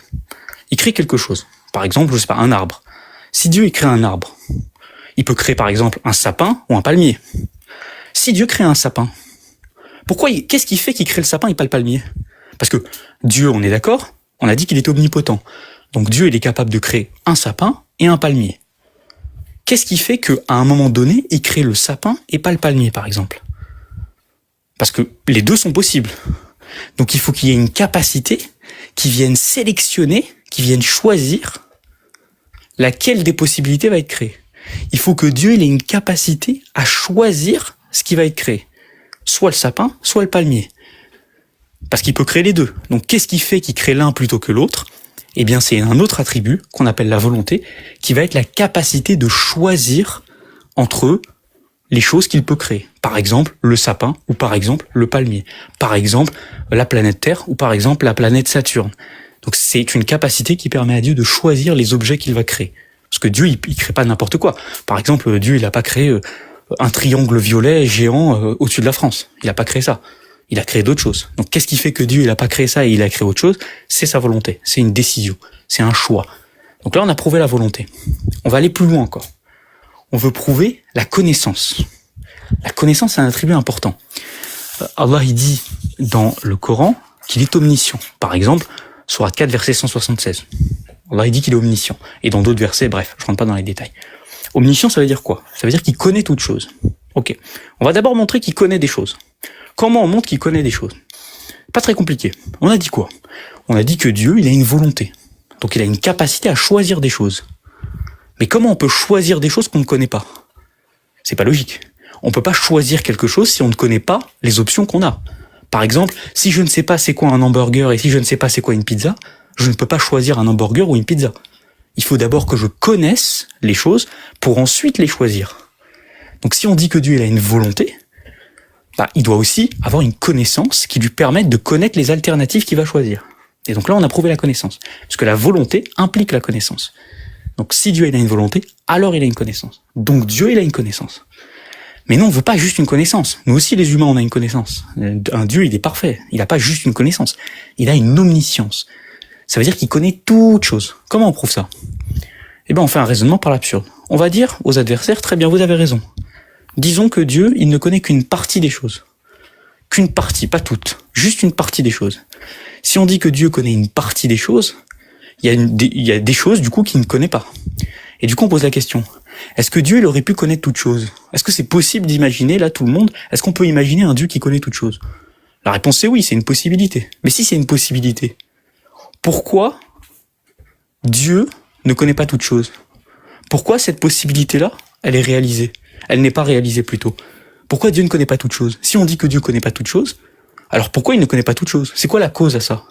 il crée quelque chose. Par exemple, un arbre. Si Dieu, il crée un arbre, il peut créer par exemple un sapin ou un palmier. Si Dieu crée un sapin, qu'est-ce qui fait qu'il crée le sapin et pas le palmier? Parce que Dieu, on est d'accord, on a dit qu'il était omnipotent. Donc Dieu, il est capable de créer un sapin et un palmier. Qu'est-ce qui fait qu'à un moment donné, il crée le sapin et pas le palmier, par exemple? Parce que les deux sont possibles. Donc il faut qu'il y ait une capacité qui vienne sélectionner, qui vienne choisir laquelle des possibilités va être créée. Il faut que Dieu ait une capacité à choisir ce qui va être créé. Soit le sapin, soit le palmier. Parce qu'il peut créer les deux. Donc qu'est-ce qui fait qu'il crée l'un plutôt que l'autre? Eh bien c'est un autre attribut qu'on appelle la volonté, qui va être la capacité de choisir entre les choses qu'il peut créer. Par exemple, le sapin ou par exemple le palmier. Par exemple, la planète Terre ou par exemple la planète Saturne. Donc c'est une capacité qui permet à Dieu de choisir les objets qu'il va créer. Parce que Dieu, il crée pas n'importe quoi. Par exemple, Dieu, il a pas créé un triangle violet géant au-dessus de la France. Il a pas créé ça. Il a créé d'autres choses. Donc qu'est-ce qui fait que Dieu, il a pas créé ça et il a créé autre chose? C'est sa volonté. C'est une décision. C'est un choix. Donc là, on a prouvé la volonté. On va aller plus loin encore. On veut prouver la connaissance. La connaissance, c'est un attribut important. Allah, il dit dans le Coran qu'il est omniscient. Par exemple, Sourate 4, verset 176. Allah, il dit qu'il est omniscient. Et dans d'autres versets, bref, je rentre pas dans les détails. Omniscient, ça veut dire quoi? Ça veut dire qu'il connaît toutes choses. Ok. On va d'abord montrer qu'il connaît des choses. Comment on montre qu'il connaît des choses? Pas très compliqué. On a dit quoi? On a dit que Dieu, il a une volonté. Donc il a une capacité à choisir des choses. Mais comment on peut choisir des choses qu'on ne connaît pas? C'est pas logique. On peut pas choisir quelque chose si on ne connaît pas les options qu'on a. Par exemple, si je ne sais pas c'est quoi un hamburger et si je ne sais pas c'est quoi une pizza, je ne peux pas choisir un hamburger ou une pizza. Il faut d'abord que je connaisse les choses pour ensuite les choisir. Donc si on dit que Dieu il a une volonté, il doit aussi avoir une connaissance qui lui permette de connaître les alternatives qu'il va choisir. Et donc là, on a prouvé la connaissance. Parce que la volonté implique la connaissance. Donc si Dieu il a une volonté, alors il a une connaissance. Donc Dieu il a une connaissance. Mais non, on veut pas juste une connaissance. Nous aussi, les humains, on a une connaissance. Un Dieu, il est parfait. Il n'a pas juste une connaissance. Il a une omniscience. Ça veut dire qu'il connaît toutes choses. Comment on prouve ça? Eh bien, on fait un raisonnement par l'absurde. On va dire aux adversaires, très bien, vous avez raison. Disons que Dieu, il ne connaît qu'une partie des choses. Qu'une partie, pas toutes. Juste une partie des choses. Si on dit que Dieu connaît une partie des choses, il y a des choses, du coup, qu'il ne connaît pas. Et du coup, on pose la question. Est-ce que Dieu, il aurait pu connaître toutes choses? Est-ce que c'est possible d'imaginer, là, tout le monde, est-ce qu'on peut imaginer un Dieu qui connaît toutes choses? La réponse c'est oui, c'est une possibilité. Mais si c'est une possibilité, pourquoi Dieu ne connaît pas toutes choses? Pourquoi cette possibilité-là, elle est réalisée? Elle n'est pas réalisée plutôt. Pourquoi Dieu ne connaît pas toutes choses? Si on dit que Dieu ne connaît pas toutes choses, alors pourquoi il ne connaît pas toutes choses? C'est quoi la cause à ça?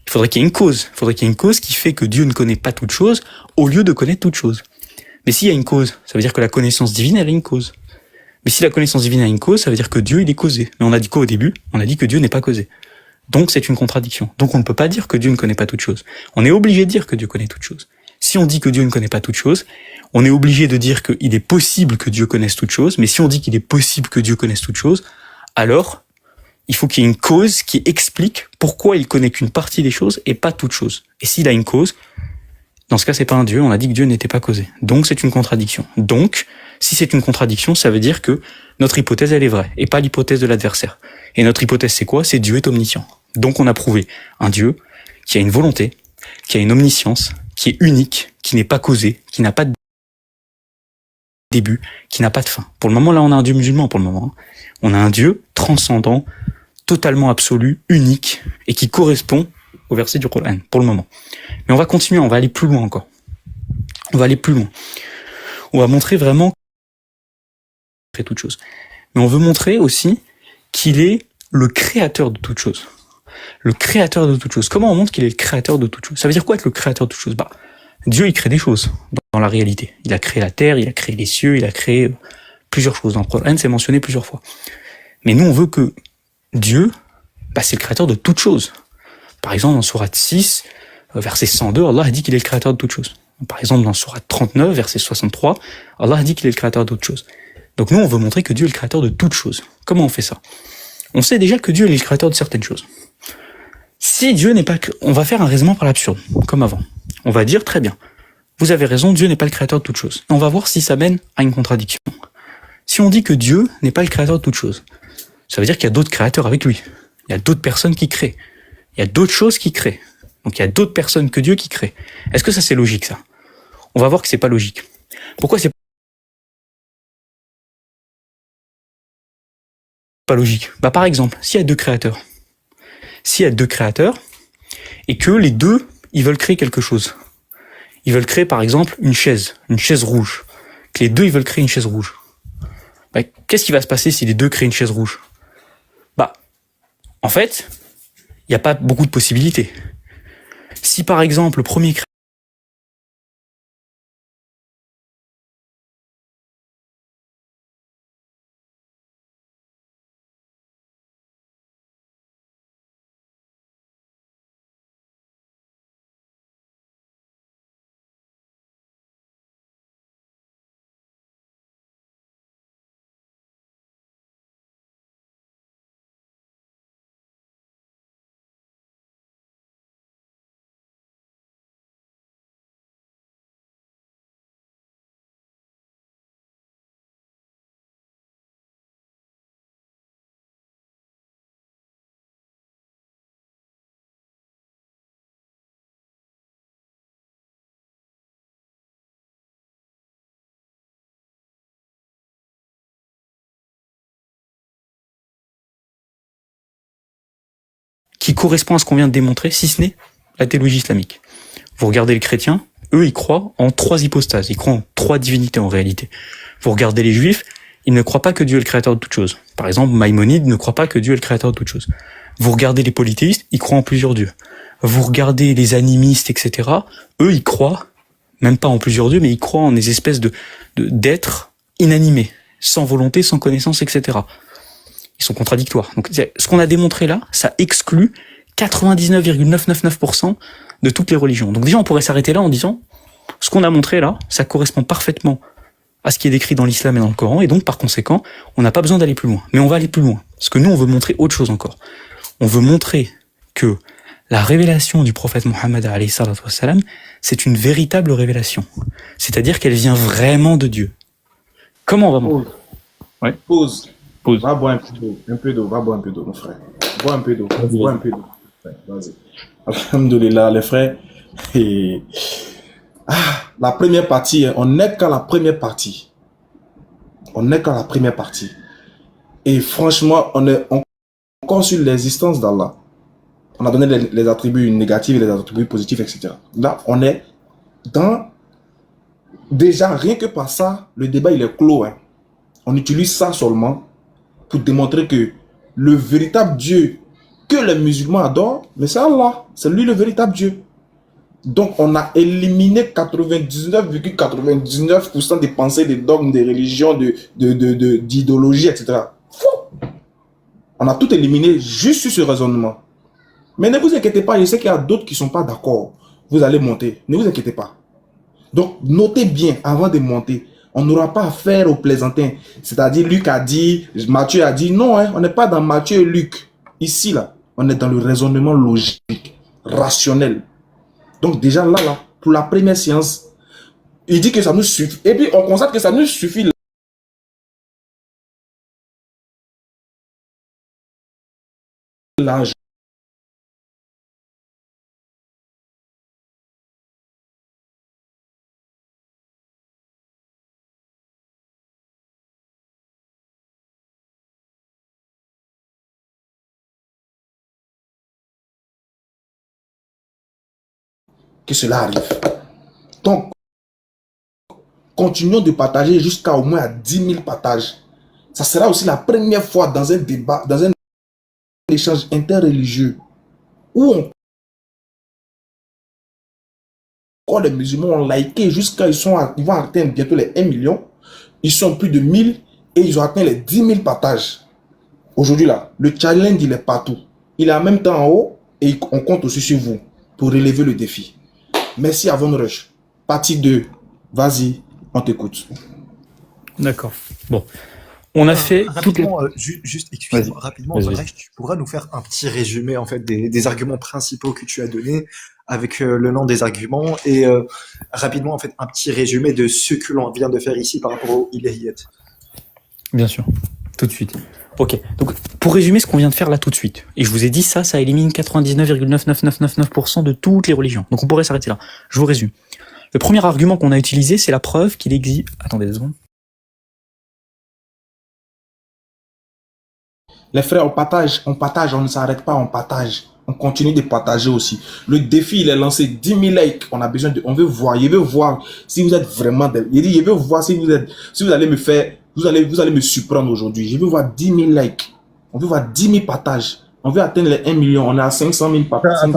Il faudrait qu'il y ait une cause. Il faudrait qu'il y ait une cause qui fait que Dieu ne connaît pas toutes choses au lieu de connaître toutes choses. Mais s'il y a une cause, ça veut dire que la connaissance divine, elle a une cause. Mais si la connaissance divine a une cause, ça veut dire que Dieu, il est causé. Mais on a dit quoi au début? On a dit que Dieu n'est pas causé. Donc c'est une contradiction. Donc on ne peut pas dire que Dieu ne connaît pas toutes choses. On est obligé de dire que Dieu connaît toutes choses. Si on dit que Dieu ne connaît pas toutes choses, on est obligé de dire qu'il est possible que Dieu connaisse toutes choses. Mais si on dit qu'il est possible que Dieu connaisse toutes choses, alors il faut qu'il y ait une cause qui explique pourquoi il connaît qu'une partie des choses et pas toutes choses. Et s'il a une cause, dans ce cas, c'est pas un Dieu, on a dit que Dieu n'était pas causé. Donc c'est une contradiction. Donc, si c'est une contradiction, ça veut dire que notre hypothèse, elle est vraie, et pas l'hypothèse de l'adversaire. Et notre hypothèse, c'est quoi? C'est Dieu est omniscient. Donc on a prouvé un Dieu qui a une volonté, qui a une omniscience, qui est unique, qui n'est pas causé, qui n'a pas de début, qui n'a pas de fin. Pour le moment, là, on a un Dieu musulman, pour le moment. On a un Dieu transcendant, totalement absolu, unique, et qui correspond au verset du Coran, pour le moment. Mais on va continuer, on va aller plus loin encore. On va aller plus loin. On va montrer vraiment qu'il fait toute chose. Mais on veut montrer aussi qu'il est le créateur de toute chose. Le créateur de toute chose. Comment on montre qu'il est le créateur de toute chose? Ça veut dire quoi être le créateur de toute chose? Dieu, il crée des choses dans la réalité. Il a créé la terre, il a créé les cieux, il a créé plusieurs choses. Dans le Coran, c'est mentionné plusieurs fois. Mais nous, on veut que Dieu, c'est le créateur de toute chose. Par exemple, dans Sourate 6, verset 102, Allah a dit qu'il est le créateur de toutes choses. Par exemple, dans Sourate 39, verset 63, Allah a dit qu'il est le créateur de toutes choses. Donc nous, on veut montrer que Dieu est le créateur de toutes choses. Comment on fait ça? On sait déjà que Dieu est le créateur de certaines choses. Si Dieu n'est pas... On va faire un raisonnement par l'absurde, comme avant. On va dire, très bien, vous avez raison, Dieu n'est pas le créateur de toutes choses. On va voir si ça mène à une contradiction. Si on dit que Dieu n'est pas le créateur de toutes choses, ça veut dire qu'il y a d'autres créateurs avec lui. Il y a d'autres personnes qui créent. Il y a d'autres choses qui créent. Donc il y a d'autres personnes que Dieu qui créent. Est-ce que ça c'est logique ça? On va voir que c'est pas logique. Pourquoi c'est pas logique? Par exemple, s'il y a deux créateurs. S'il y a deux créateurs et que les deux, ils veulent créer quelque chose. Ils veulent créer par exemple une chaise rouge. Que les deux, ils veulent créer une chaise rouge. Qu'est-ce qui va se passer si les deux créent une chaise rouge? En fait, il n'y a pas beaucoup de possibilités. Si par exemple le premier qui correspond à ce qu'on vient de démontrer, si ce n'est la théologie islamique. Vous regardez les chrétiens, eux, ils croient en 3 hypostases, ils croient en 3 divinités en réalité. Vous regardez les juifs, ils ne croient pas que Dieu est le créateur de toutes choses. Par exemple, Maïmonide ne croit pas que Dieu est le créateur de toutes choses. Vous regardez les polythéistes, ils croient en plusieurs dieux. Vous regardez les animistes, etc. Eux, ils croient, même pas en plusieurs dieux, mais ils croient en des espèces d'êtres inanimés, sans volonté, sans connaissance, etc. Ils sont contradictoires. Donc, ce qu'on a démontré là, ça exclut 99,999% de toutes les religions. Donc déjà, on pourrait s'arrêter là en disant, ce qu'on a montré là, ça correspond parfaitement à ce qui est décrit dans l'islam et dans le Coran, et donc par conséquent, on n'a pas besoin d'aller plus loin. Mais on va aller plus loin, parce que nous, on veut montrer autre chose encore. On veut montrer que la révélation du prophète Mohammed alayhi salatu wassalam, c'est une véritable révélation. C'est-à-dire qu'elle vient vraiment de Dieu. Comment on va montrer? Ouais.
Pause.
Pause.
Va boire un peu d'eau, va boire un peu d'eau, mon frère. Bois un peu d'eau, bois un peu d'eau. Vas-y. Alhamdoulilah, les frères. Et... la première partie, on n'est qu'à la première partie. On n'est qu'à la première partie. Et franchement, on est encore sur l'existence d'Allah. On a donné les attributs négatifs et les attributs positifs, etc. Là, on est dans... Déjà, rien que par ça, le débat, il est clos. Hein. On utilise ça seulement pour démontrer que le véritable Dieu que les musulmans adorent, mais c'est Allah. C'est lui le véritable Dieu. Donc, on a éliminé 99,99% des pensées, des dogmes, des religions, d'idéologies, etc. Faux. On a tout éliminé juste sur ce raisonnement. Mais ne vous inquiétez pas, je sais qu'il y a d'autres qui ne sont pas d'accord. Vous allez monter. Ne vous inquiétez pas. Donc, notez bien avant de monter. On n'aura pas affaire aux plaisantins. C'est-à-dire, Luc a dit, Matthieu a dit. Non, hein, on n'est pas dans Matthieu et Luc. Ici, là, on est dans le raisonnement logique, rationnel. Donc, déjà, là, pour la première séance, il dit que ça nous suffit. Et puis, on constate que ça nous suffit. L'âge. Que cela arrive. Donc, continuons de partager jusqu'à au moins à 10 000 partages. Ça sera aussi la première fois dans un débat, dans un échange interreligieux où encore les musulmans ont liké jusqu'à ils vont atteindre bientôt les 1 million. Ils sont plus de 1000 et ils ont atteint les 10 000 partages. Aujourd'hui là, le challenge il est partout. Il est en même temps en haut et on compte aussi sur vous pour relever le défi. Merci à Von Rush. Partie 2. Vas-y, on t'écoute.
D'accord. Bon. On a fait
rapidement, juste excuse-moi, rapidement, Von Rush, tu pourras nous faire un petit résumé en fait des arguments principaux que tu as donnés avec le nom des arguments et rapidement en fait un petit résumé de ce que l'on vient de faire ici par rapport au ilahiyat.
Bien sûr, tout de suite. Ok, donc pour résumer ce qu'on vient de faire là tout de suite, et je vous ai dit ça élimine 99,99999% de toutes les religions. Donc on pourrait s'arrêter là. Je vous résume. Le premier argument qu'on a utilisé, c'est la preuve qu'il existe... Attendez 2 secondes.
Les frères, on partage, on ne s'arrête pas, on partage. On continue de partager aussi. Le défi, il est lancé 10 000 likes. On a besoin de, on veut voir, je veux voir si vous êtes vraiment, il dit, je veux voir si vous allez me faire, vous allez me surprendre aujourd'hui. Je veux voir 10 000 likes. On veut voir 10 000 partages. On veut atteindre les 1 million. On est à 500 000 partages.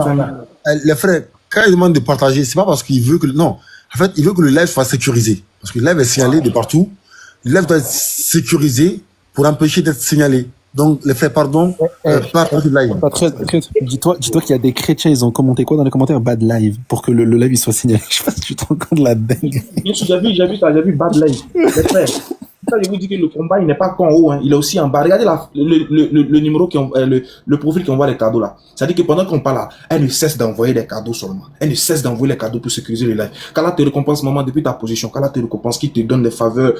Les frères, quand il demande de partager, c'est pas parce qu'il veut que, non. En fait, il veut que le live soit sécurisé. Parce que le live est signalé de partout. Le live doit être sécurisé pour empêcher d'être signalé. Donc, les frères, pardon, pas de live.
Dis-toi qu'il y a des chrétiens, ils ont commenté quoi dans les commentaires? Bad live, pour que le live il soit signalé. Je sais pas si tu te rends compte de la dingue.
Bien sûr, j'ai vu ça, j'ai vu bad live. Les frères, ça, je vous dis que le combat, il n'est pas qu'en haut, hein, il est aussi en bas. Regardez le numéro, le profil qui envoie les cadeaux là. C'est-à-dire que pendant qu'on parle là, elle ne cesse d'envoyer des cadeaux seulement. Elle ne cesse d'envoyer les cadeaux pour sécuriser le live. Qu'Allah te récompense, maman, depuis ta position. Qu'Allah te récompense, qui te donne des faveurs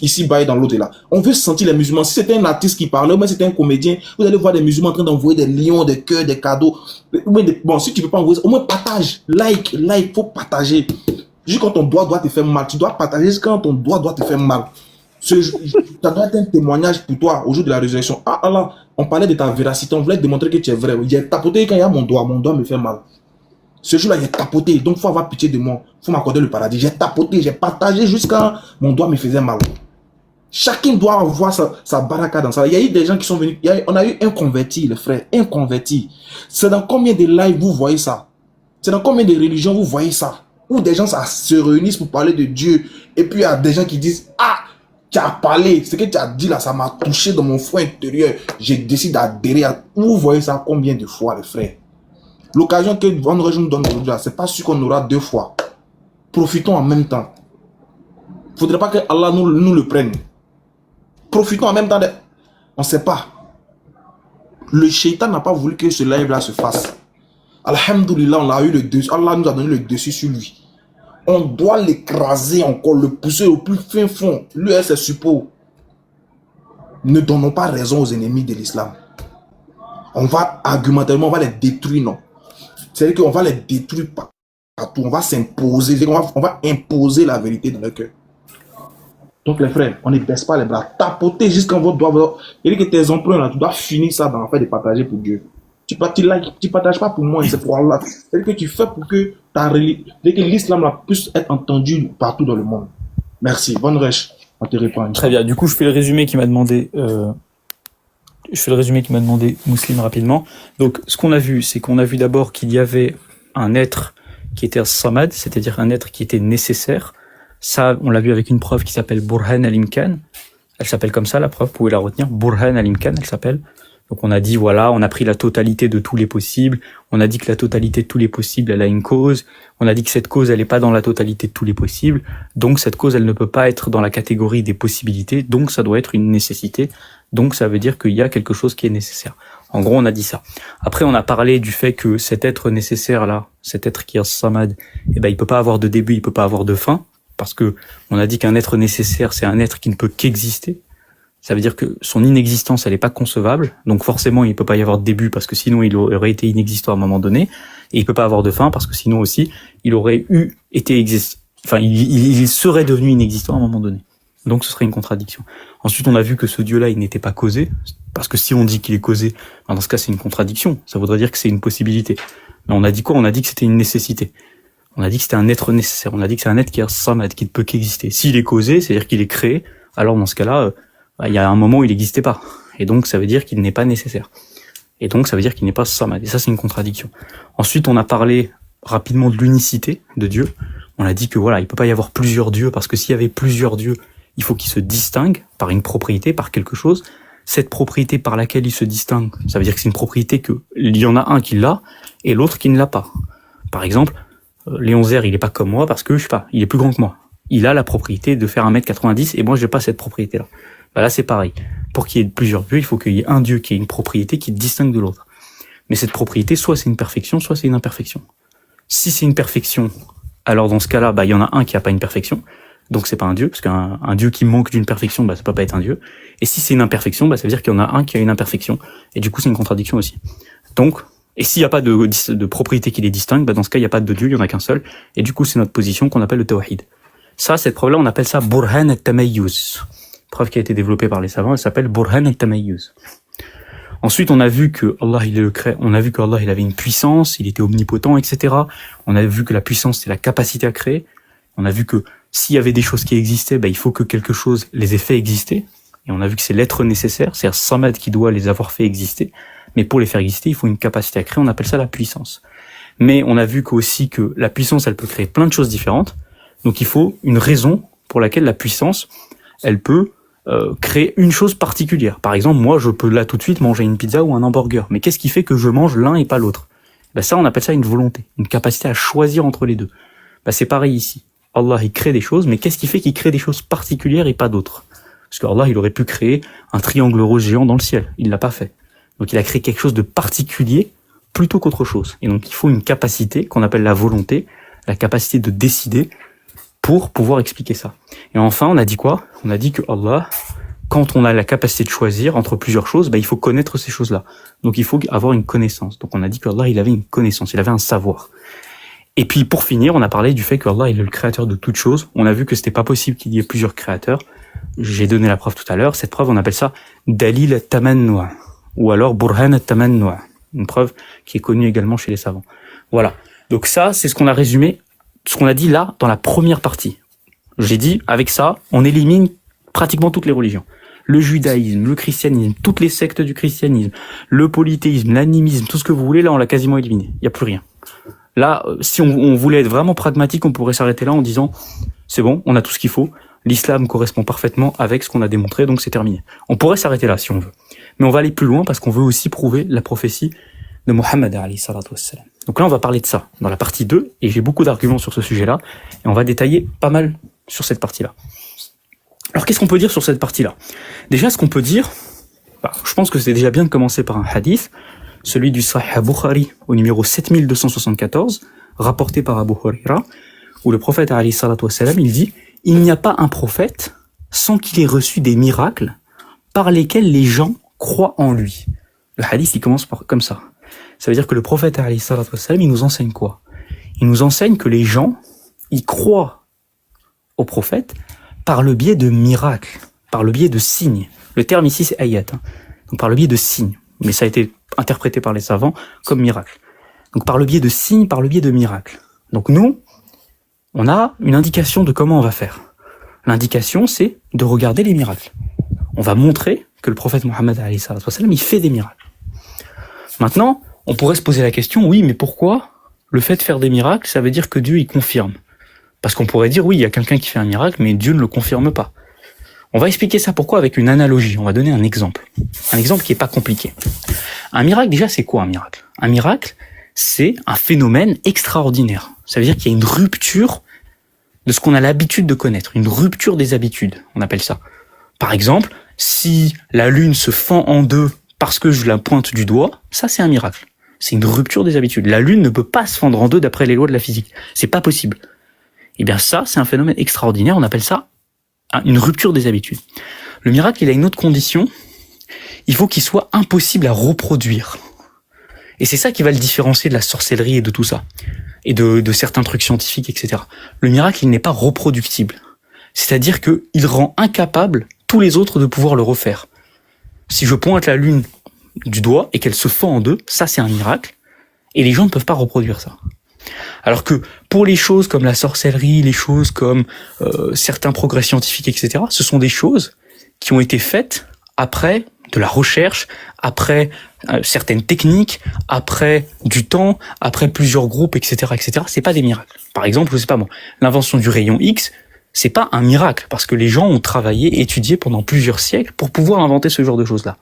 ici, bas et dans l'autre là. On veut sentir les musulmans. Si c'était un artiste qui parlait, ou même si c'était un comédien, vous allez voir des musulmans en train d'envoyer des lions, des cœurs, des cadeaux. Bon, si tu peux pas envoyer ça, au moins partage. Like, faut partager. Juste quand ton doigt doit te faire mal, tu dois partager quand ton doigt doit te faire mal. Ça doit être un témoignage pour toi au jour de la résurrection. Ah Allah, on parlait de ta véracité, on voulait te démontrer que tu es vrai. J'ai tapoté quand il y a mon doigt me fait mal. Ce jour-là, j'ai tapoté, donc il faut avoir pitié de moi. Il faut m'accorder le paradis. J'ai tapoté, j'ai partagé jusqu'à mon doigt me faisait mal. Chacun doit avoir sa baraka dans ça. Il y a eu des gens qui sont venus, on a eu un converti, le frère, un converti. C'est dans combien de lives vous voyez ça? C'est dans combien de religions vous voyez ça? Où des gens se réunissent pour parler de Dieu. Et puis il y a des gens qui disent, ah, tu as parlé, ce que tu as dit là, ça m'a touché dans mon fond intérieur. J'ai décidé d'adhérer à... Vous voyez ça combien de fois, les frères? L'occasion que vendredi nous donne aujourd'hui, c'est pas sûr qu'on aura 2 fois. Profitons en même temps. Faudrait pas que Allah nous le prenne. Profitons en même temps. On sait pas. Le shaitan n'a pas voulu que ce live-là se fasse. Alhamdoulilah, on a eu le dessus. Allah nous a donné le dessus sur lui. On doit l'écraser encore, le pousser au plus fin fond. Lui et ses suppôts. Ne donnons pas raison aux ennemis de l'islam. On va argumentairement, on va les détruire, non. C'est-à-dire qu'on va les détruire partout. On va s'imposer. On va imposer la vérité dans leur cœur. Donc les frères, on ne baisse pas les bras. Tapotez jusqu'en votre doigt. Il dit que tes emprunts là, tu dois finir ça dans le fait de partager pour Dieu. Tu partages pas pour moi, c'est pour Allah. C'est-à-dire que tu fais pour que l'islam puisse être entendu partout dans le monde. Merci. Bonne rêche. On te répond.
Très bien. Du coup, je fais le résumé qui m'a demandé. Muslim rapidement. Donc, ce qu'on a vu, c'est qu'on a vu d'abord qu'il y avait un être qui était samad, c'est-à-dire un être qui était nécessaire. Ça, on l'a vu avec une preuve qui s'appelle Burhan al-Imkan. Elle s'appelle comme ça, la preuve, vous pouvez la retenir. Burhan al-Imkan, elle s'appelle. Donc on a dit, voilà, on a pris la totalité de tous les possibles. On a dit que la totalité de tous les possibles, elle a une cause. On a dit que cette cause, elle n'est pas dans la totalité de tous les possibles. Donc cette cause, elle ne peut pas être dans la catégorie des possibilités. Donc ça doit être une nécessité. Donc ça veut dire qu'il y a quelque chose qui est nécessaire. En gros, on a dit ça. Après, on a parlé du fait que cet être nécessaire là, cet être qui est samad, eh ben, il peut pas avoir de début, il peut pas avoir de fin. Parce que on a dit qu'un être nécessaire, c'est un être qui ne peut qu'exister. Ça veut dire que son inexistence, elle n'est pas concevable. Donc forcément, il peut pas y avoir de début parce que sinon, il aurait été inexistant à un moment donné. Et il peut pas avoir de fin parce que sinon aussi, il aurait il serait devenu inexistant à un moment donné. Donc ce serait une contradiction. Ensuite, on a vu que ce Dieu-là, il n'était pas causé. Parce que si on dit qu'il est causé, dans ce cas, c'est une contradiction. Ça voudrait dire que c'est une possibilité. Mais on a dit quoi? On a dit que c'était une nécessité. On a dit que c'était un être nécessaire. On a dit que c'est un être qui est samad, qui ne peut qu'exister. S'il est causé, c'est-à-dire qu'il est créé, alors dans ce cas-là, il y a un moment où il n'existait pas. Et donc, ça veut dire qu'il n'est pas nécessaire. Et donc, ça veut dire qu'il n'est pas samad. Et ça, c'est une contradiction. Ensuite, on a parlé rapidement de l'unicité de Dieu. On a dit que voilà, il peut pas y avoir plusieurs dieux, parce que s'il y avait plusieurs dieux, il faut qu'ils se distinguent par une propriété, par quelque chose. Cette propriété par laquelle ils se distinguent, ça veut dire que c'est une propriété que il y en a un qui l'a et l'autre qui ne l'a pas. Par exemple, Léon Zer, il est pas comme moi parce que, je sais pas, il est plus grand que moi. Il a la propriété de faire 1m90 et moi, j'ai pas cette propriété-là. Bah là, c'est pareil. Pour qu'il y ait plusieurs dieux, il faut qu'il y ait un dieu qui ait une propriété qui distingue de l'autre. Mais cette propriété, soit c'est une perfection, soit c'est une imperfection. Si c'est une perfection, alors dans ce cas-là, bah, il y en a un qui a pas une perfection. Donc c'est pas un dieu, parce qu'un dieu qui manque d'une perfection, bah, ça peut pas être un dieu. Et si c'est une imperfection, bah, ça veut dire qu'il y en a un qui a une imperfection. Et du coup, c'est une contradiction aussi. Donc, et s'il n'y a pas de propriété qui les distingue, bah dans ce cas, il n'y a pas de Dieu, il n'y en a qu'un seul. Et du coup, c'est notre position qu'on appelle le tawhid. Ça, cette preuve-là, on appelle ça Burhan al-Tamayyuz. Preuve qui a été développée par les savants, elle s'appelle Burhan al-Tamayyuz. Ensuite, on a vu que Allah, il est le créateur. On a vu que Allah, il avait une puissance, il était omnipotent, etc. On a vu que la puissance, c'est la capacité à créer. On a vu que s'il y avait des choses qui existaient, bah, il faut que quelque chose les ait fait exister. Et on a vu que c'est l'être nécessaire, c'est Samad qui doit les avoir fait exister. Mais pour les faire exister, il faut une capacité à créer, on appelle ça la puissance. Mais on a vu aussi que la puissance, elle peut créer plein de choses différentes. Donc il faut une raison pour laquelle la puissance, elle peut créer une chose particulière. Par exemple, moi, je peux là tout de suite manger une pizza ou un hamburger. Mais qu'est-ce qui fait que je mange l'un et pas l'autre? Ben ça, on appelle ça une volonté, une capacité à choisir entre les deux. Ben c'est pareil ici. Allah, il crée des choses, mais qu'est-ce qui fait qu'il crée des choses particulières et pas d'autres? Parce que Allah, il aurait pu créer un triangle rose géant dans le ciel. Il l'a pas fait. Donc il a créé quelque chose de particulier plutôt qu'autre chose. Et donc il faut une capacité qu'on appelle la volonté, la capacité de décider pour pouvoir expliquer ça. Et enfin, on a dit quoi? On a dit que Allah, quand on a la capacité de choisir entre plusieurs choses, bah, il faut connaître ces choses-là. Donc il faut avoir une connaissance. Donc on a dit qu'Allah, il avait une connaissance, il avait un savoir. Et puis pour finir, on a parlé du fait qu'Allah, il est le créateur de toutes choses. On a vu que c'était pas possible qu'il y ait plusieurs créateurs J'ai donné la preuve tout à l'heure. Cette preuve, on appelle ça Dalil Tamannu' ou alors Burhan Tamannu', une preuve qui est connue également chez les savants. Voilà. Donc ça, c'est ce qu'on a résumé, ce qu'on a dit là dans la première partie. J'ai dit, avec ça, on élimine pratiquement toutes les religions. Le judaïsme, le christianisme, toutes les sectes du christianisme, le polythéisme, l'animisme, tout ce que vous voulez, là, on l'a quasiment éliminé. Il n'y a plus rien. Là, si on voulait être vraiment pragmatique, on pourrait s'arrêter là en disant, c'est bon, on a tout ce qu'il faut, l'islam correspond parfaitement avec ce qu'on a démontré, donc c'est terminé. On pourrait s'arrêter là, si on veut. Mais on va aller plus loin parce qu'on veut aussi prouver la prophétie de Mohammed alayhi salatu wassalam. Donc là, on va parler de ça dans la partie 2, et j'ai beaucoup d'arguments sur ce sujet-là, et on va détailler pas mal sur cette partie-là. Alors, qu'est-ce qu'on peut dire sur cette partie-là? Déjà, ce qu'on peut dire, je pense que c'est déjà bien de commencer par un hadith, celui du Sahih Bukhari, au numéro 7274, rapporté par Abu Huraira, où le prophète alayhi salatu wassalam, il dit « Il n'y a pas un prophète sans qu'il ait reçu des miracles par lesquels les gens croient en lui. » Le hadith, il commence comme ça. Ça veut dire que le prophète alayhi salatu wassalam, il nous enseigne quoi? Il nous enseigne que les gens, ils croient au prophète par le biais de miracles, par le biais de signes. Le terme ici, c'est ayat, donc par le biais de signes. Mais ça a été interprété par les savants comme miracle. Donc par le biais de signes, par le biais de miracles. Donc nous, on a une indication de comment on va faire. L'indication, c'est de regarder les miracles. On va montrer que le prophète Mohammed alayhi salatu wassalam, il fait des miracles. Maintenant, on pourrait se poser la question, oui, mais pourquoi le fait de faire des miracles, ça veut dire que Dieu, il confirme? Parce qu'on pourrait dire, oui, il y a quelqu'un qui fait un miracle, mais Dieu ne le confirme pas. On va expliquer ça pourquoi avec une analogie. On va donner un exemple. Un exemple qui est pas compliqué. Un miracle, déjà, c'est quoi un miracle? Un miracle, c'est un phénomène extraordinaire. Ça veut dire qu'il y a une rupture de ce qu'on a l'habitude de connaître. Une rupture des habitudes, on appelle ça. Par exemple, si la lune se fend en deux parce que je la pointe du doigt, ça c'est un miracle. C'est une rupture des habitudes. La lune ne peut pas se fendre en deux d'après les lois de la physique. C'est pas possible. Eh bien ça, c'est un phénomène extraordinaire, on appelle ça une rupture des habitudes. Le miracle, il a une autre condition, il faut qu'il soit impossible à reproduire. Et c'est ça qui va le différencier de la sorcellerie et de tout ça, et de certains trucs scientifiques, etc. Le miracle, il n'est pas reproductible. C'est-à-dire qu'il rend incapable tous les autres de pouvoir le refaire. Si je pointe la lune du doigt et qu'elle se fend en deux, ça c'est un miracle, et les gens ne peuvent pas reproduire ça. Alors que pour les choses comme la sorcellerie, les choses comme certains progrès scientifiques, etc., ce sont des choses qui ont été faites après de la recherche, après certaines techniques, après du temps, après plusieurs groupes, etc., etc. C'est pas des miracles. Par exemple, je sais pas moi, l'invention du rayon X, c'est pas un miracle parce que les gens ont travaillé, étudié pendant plusieurs siècles pour pouvoir inventer ce genre de choses-là.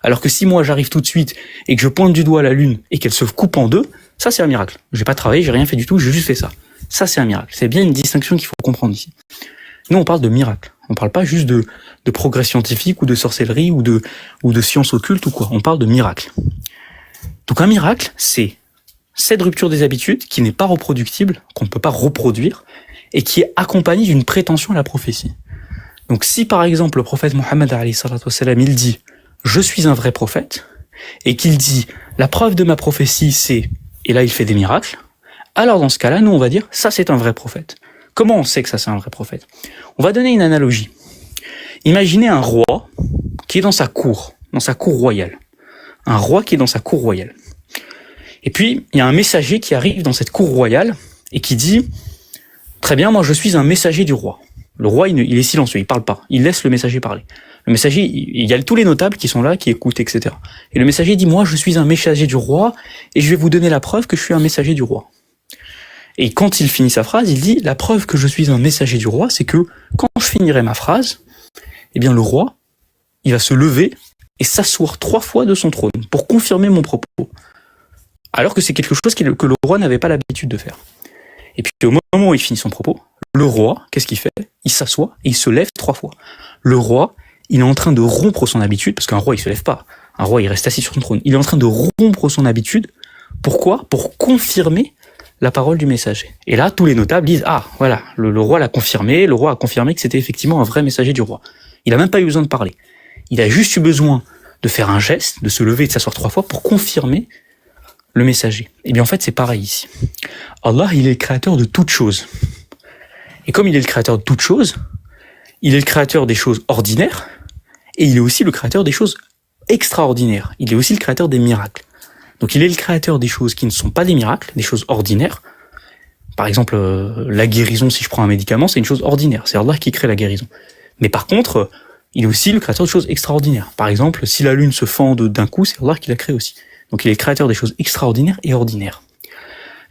Alors que si moi j'arrive tout de suite et que je pointe du doigt la lune et qu'elle se coupe en deux, ça c'est un miracle. J'ai pas travaillé, j'ai rien fait du tout, j'ai juste fait ça. Ça c'est un miracle. C'est bien une distinction qu'il faut comprendre ici. Nous on parle de miracle. On parle pas juste de progrès scientifique ou de sorcellerie ou de sciences occultes ou quoi. On parle de miracle. Donc un miracle, c'est cette rupture des habitudes qui n'est pas reproductible, qu'on ne peut pas reproduire et qui est accompagnée d'une prétention à la prophétie. Donc si par exemple le prophète Mohammed alayhi salatu wassalam, il dit je suis un vrai prophète, et qu'il dit, la preuve de ma prophétie, c'est, et là il fait des miracles, alors dans ce cas-là, nous on va dire, ça c'est un vrai prophète. Comment on sait que ça c'est un vrai prophète? On va donner une analogie. Imaginez un roi qui est dans sa cour royale. Un roi qui est dans sa cour royale. Et puis, il y a un messager qui arrive dans cette cour royale, et qui dit, très bien, moi je suis un messager du roi. Le roi, il est silencieux, il parle pas, il laisse le messager parler. Le messager, il y a tous les notables qui sont là, qui écoutent, etc. Et le messager dit, moi, je suis un messager du roi, et je vais vous donner la preuve que je suis un messager du roi. Et quand il finit sa phrase, il dit, la preuve que je suis un messager du roi, c'est que, quand je finirai ma phrase, eh bien, le roi, il va se lever et s'asseoir 3 fois de son trône, pour confirmer mon propos. Alors que c'est quelque chose que le roi n'avait pas l'habitude de faire. Et puis, au moment où il finit son propos, le roi, qu'est-ce qu'il fait? Il s'assoit et il se lève 3 fois. Le roi, il est en train de rompre son habitude, parce qu'un roi, il se lève pas. Un roi, il reste assis sur son trône. Il est en train de rompre son habitude. Pourquoi? Pour confirmer la parole du messager. Et là, tous les notables disent, ah, voilà, le roi l'a confirmé, le roi a confirmé que c'était effectivement un vrai messager du roi. Il a même pas eu besoin de parler. Il a juste eu besoin de faire un geste, de se lever et de s'asseoir 3 fois pour confirmer le messager. Et bien, en fait, c'est pareil ici. Allah, il est le créateur de toutes choses. Et comme il est le créateur de toutes choses, il est le créateur des choses ordinaires, et il est aussi le créateur des choses extraordinaires. Il est aussi le créateur des miracles. Donc il est le créateur des choses qui ne sont pas des miracles, des choses ordinaires. Par exemple, la guérison, si je prends un médicament, c'est une chose ordinaire. C'est Allah qui crée la guérison. Mais par contre, il est aussi le créateur de choses extraordinaires. Par exemple, si la lune se fend d'un coup, c'est Allah qui l'a créé aussi. Donc il est le créateur des choses extraordinaires et ordinaires.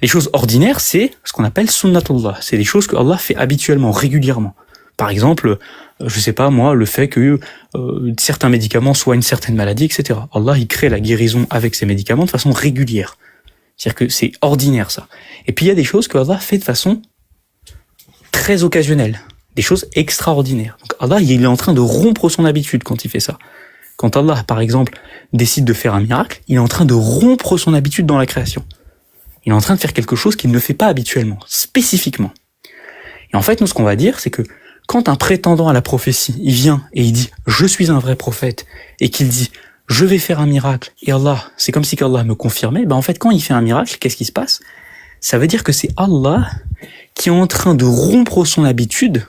Les choses ordinaires, c'est ce qu'on appelle sunnatullah. C'est des choses que Allah fait habituellement, régulièrement. Par exemple, je sais pas moi, le fait que certains médicaments soient une certaine maladie, etc. Allah, il crée la guérison avec ces médicaments de façon régulière. C'est-à-dire que c'est ordinaire, ça. Et puis il y a des choses que Allah fait de façon très occasionnelle. Des choses extraordinaires. Donc Allah, il est en train de rompre son habitude quand il fait ça. Quand Allah, par exemple, décide de faire un miracle, il est en train de rompre son habitude dans la création. Il est en train de faire quelque chose qu'il ne fait pas habituellement, spécifiquement. Et en fait, nous, ce qu'on va dire, c'est que quand un prétendant à la prophétie, il vient et il dit « Je suis un vrai prophète » et qu'il dit « Je vais faire un miracle » et Allah, c'est comme si Allah me confirmait, en fait, quand il fait un miracle, qu'est-ce qui se passe? Ça veut dire que c'est Allah qui est en train de rompre son habitude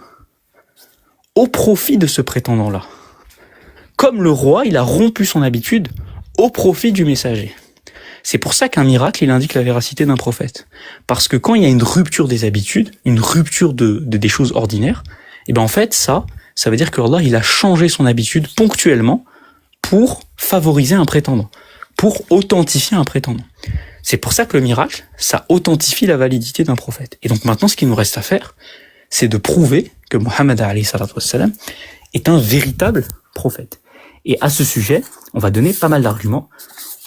au profit de ce prétendant-là. Comme le roi, il a rompu son habitude au profit du messager. C'est pour ça qu'un miracle, il indique la véracité d'un prophète. Parce que quand il y a une rupture des habitudes, une rupture des choses ordinaires, en fait, ça veut dire que Allah, il a changé son habitude ponctuellement pour favoriser un prétendant, pour authentifier un prétendant. C'est pour ça que le miracle, ça authentifie la validité d'un prophète. Et donc maintenant, ce qu'il nous reste à faire, c'est de prouver que Muhammad alayhi salatu wassalam est un véritable prophète. Et à ce sujet, on va donner pas mal d'arguments.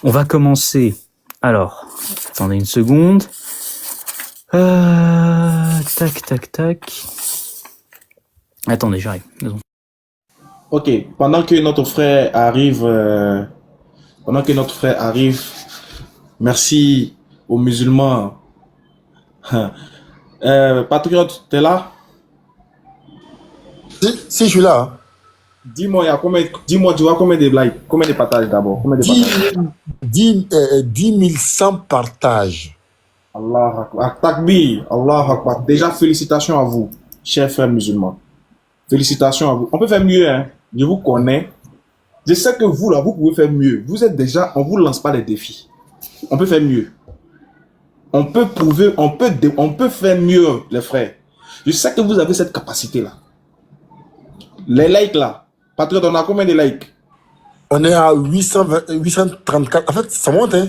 On va commencer... Alors, attendez une seconde. Tac. Attendez, j'arrive.
Ok, pendant que notre frère arrive, merci aux musulmans. Patriote, t'es là?
Si, je suis là. Hein.
Dis-moi, tu vois combien de likes, combien de partages d'abord, combien de partages?
10 100 partages.
Allah Akbar. Takbir, Allah Akbar. Déjà, félicitations à vous, chers frères musulmans. Félicitations à vous. On peut faire mieux, hein. Je vous connais. Je sais que vous, là, vous pouvez faire mieux. Vous êtes déjà, on vous lance pas les défis. On peut faire mieux. On peut prouver, on peut faire mieux, les frères. Je sais que vous avez cette capacité-là. Les likes, là. Patriote, on a combien de likes?
On est à 834. En fait, ça monte, hein.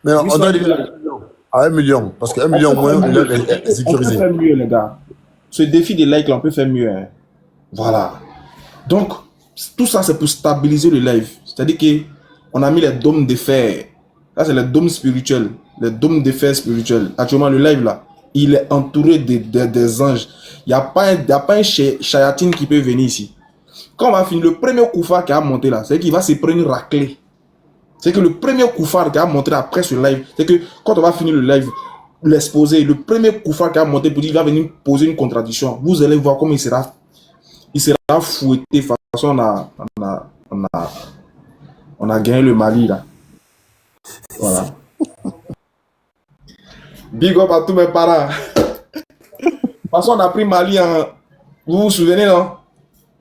Mais on doit arriver à 1 million. Parce que 1 million moins, on est sécurisé.
On peut faire mieux, les gars. Ce défi des likes, là, on peut faire mieux, hein. Voilà. Donc, tout ça, c'est pour stabiliser le live. C'est-à-dire qu'on a mis les dômes de fer. Là, c'est les dômes spirituels. Les dômes de fer spirituels. Actuellement, le live, là, il est entouré des anges. Il n'y a pas un chayatine qui peut venir ici. Quand on va finir, le premier koufar qui a monté là, c'est qu'il va se prendre une raclée. C'est que le premier koufar qui a monté après ce live, c'est que quand on va finir le live, l'exposer, le premier koufar qui a monté pour dire qu'il va venir poser une contradiction, vous allez voir comment il sera fouetté. De toute façon, on a gagné le Mali là. Voilà. Big up à tous mes parents. De toute façon, on a pris Mali en... Vous vous souvenez, non?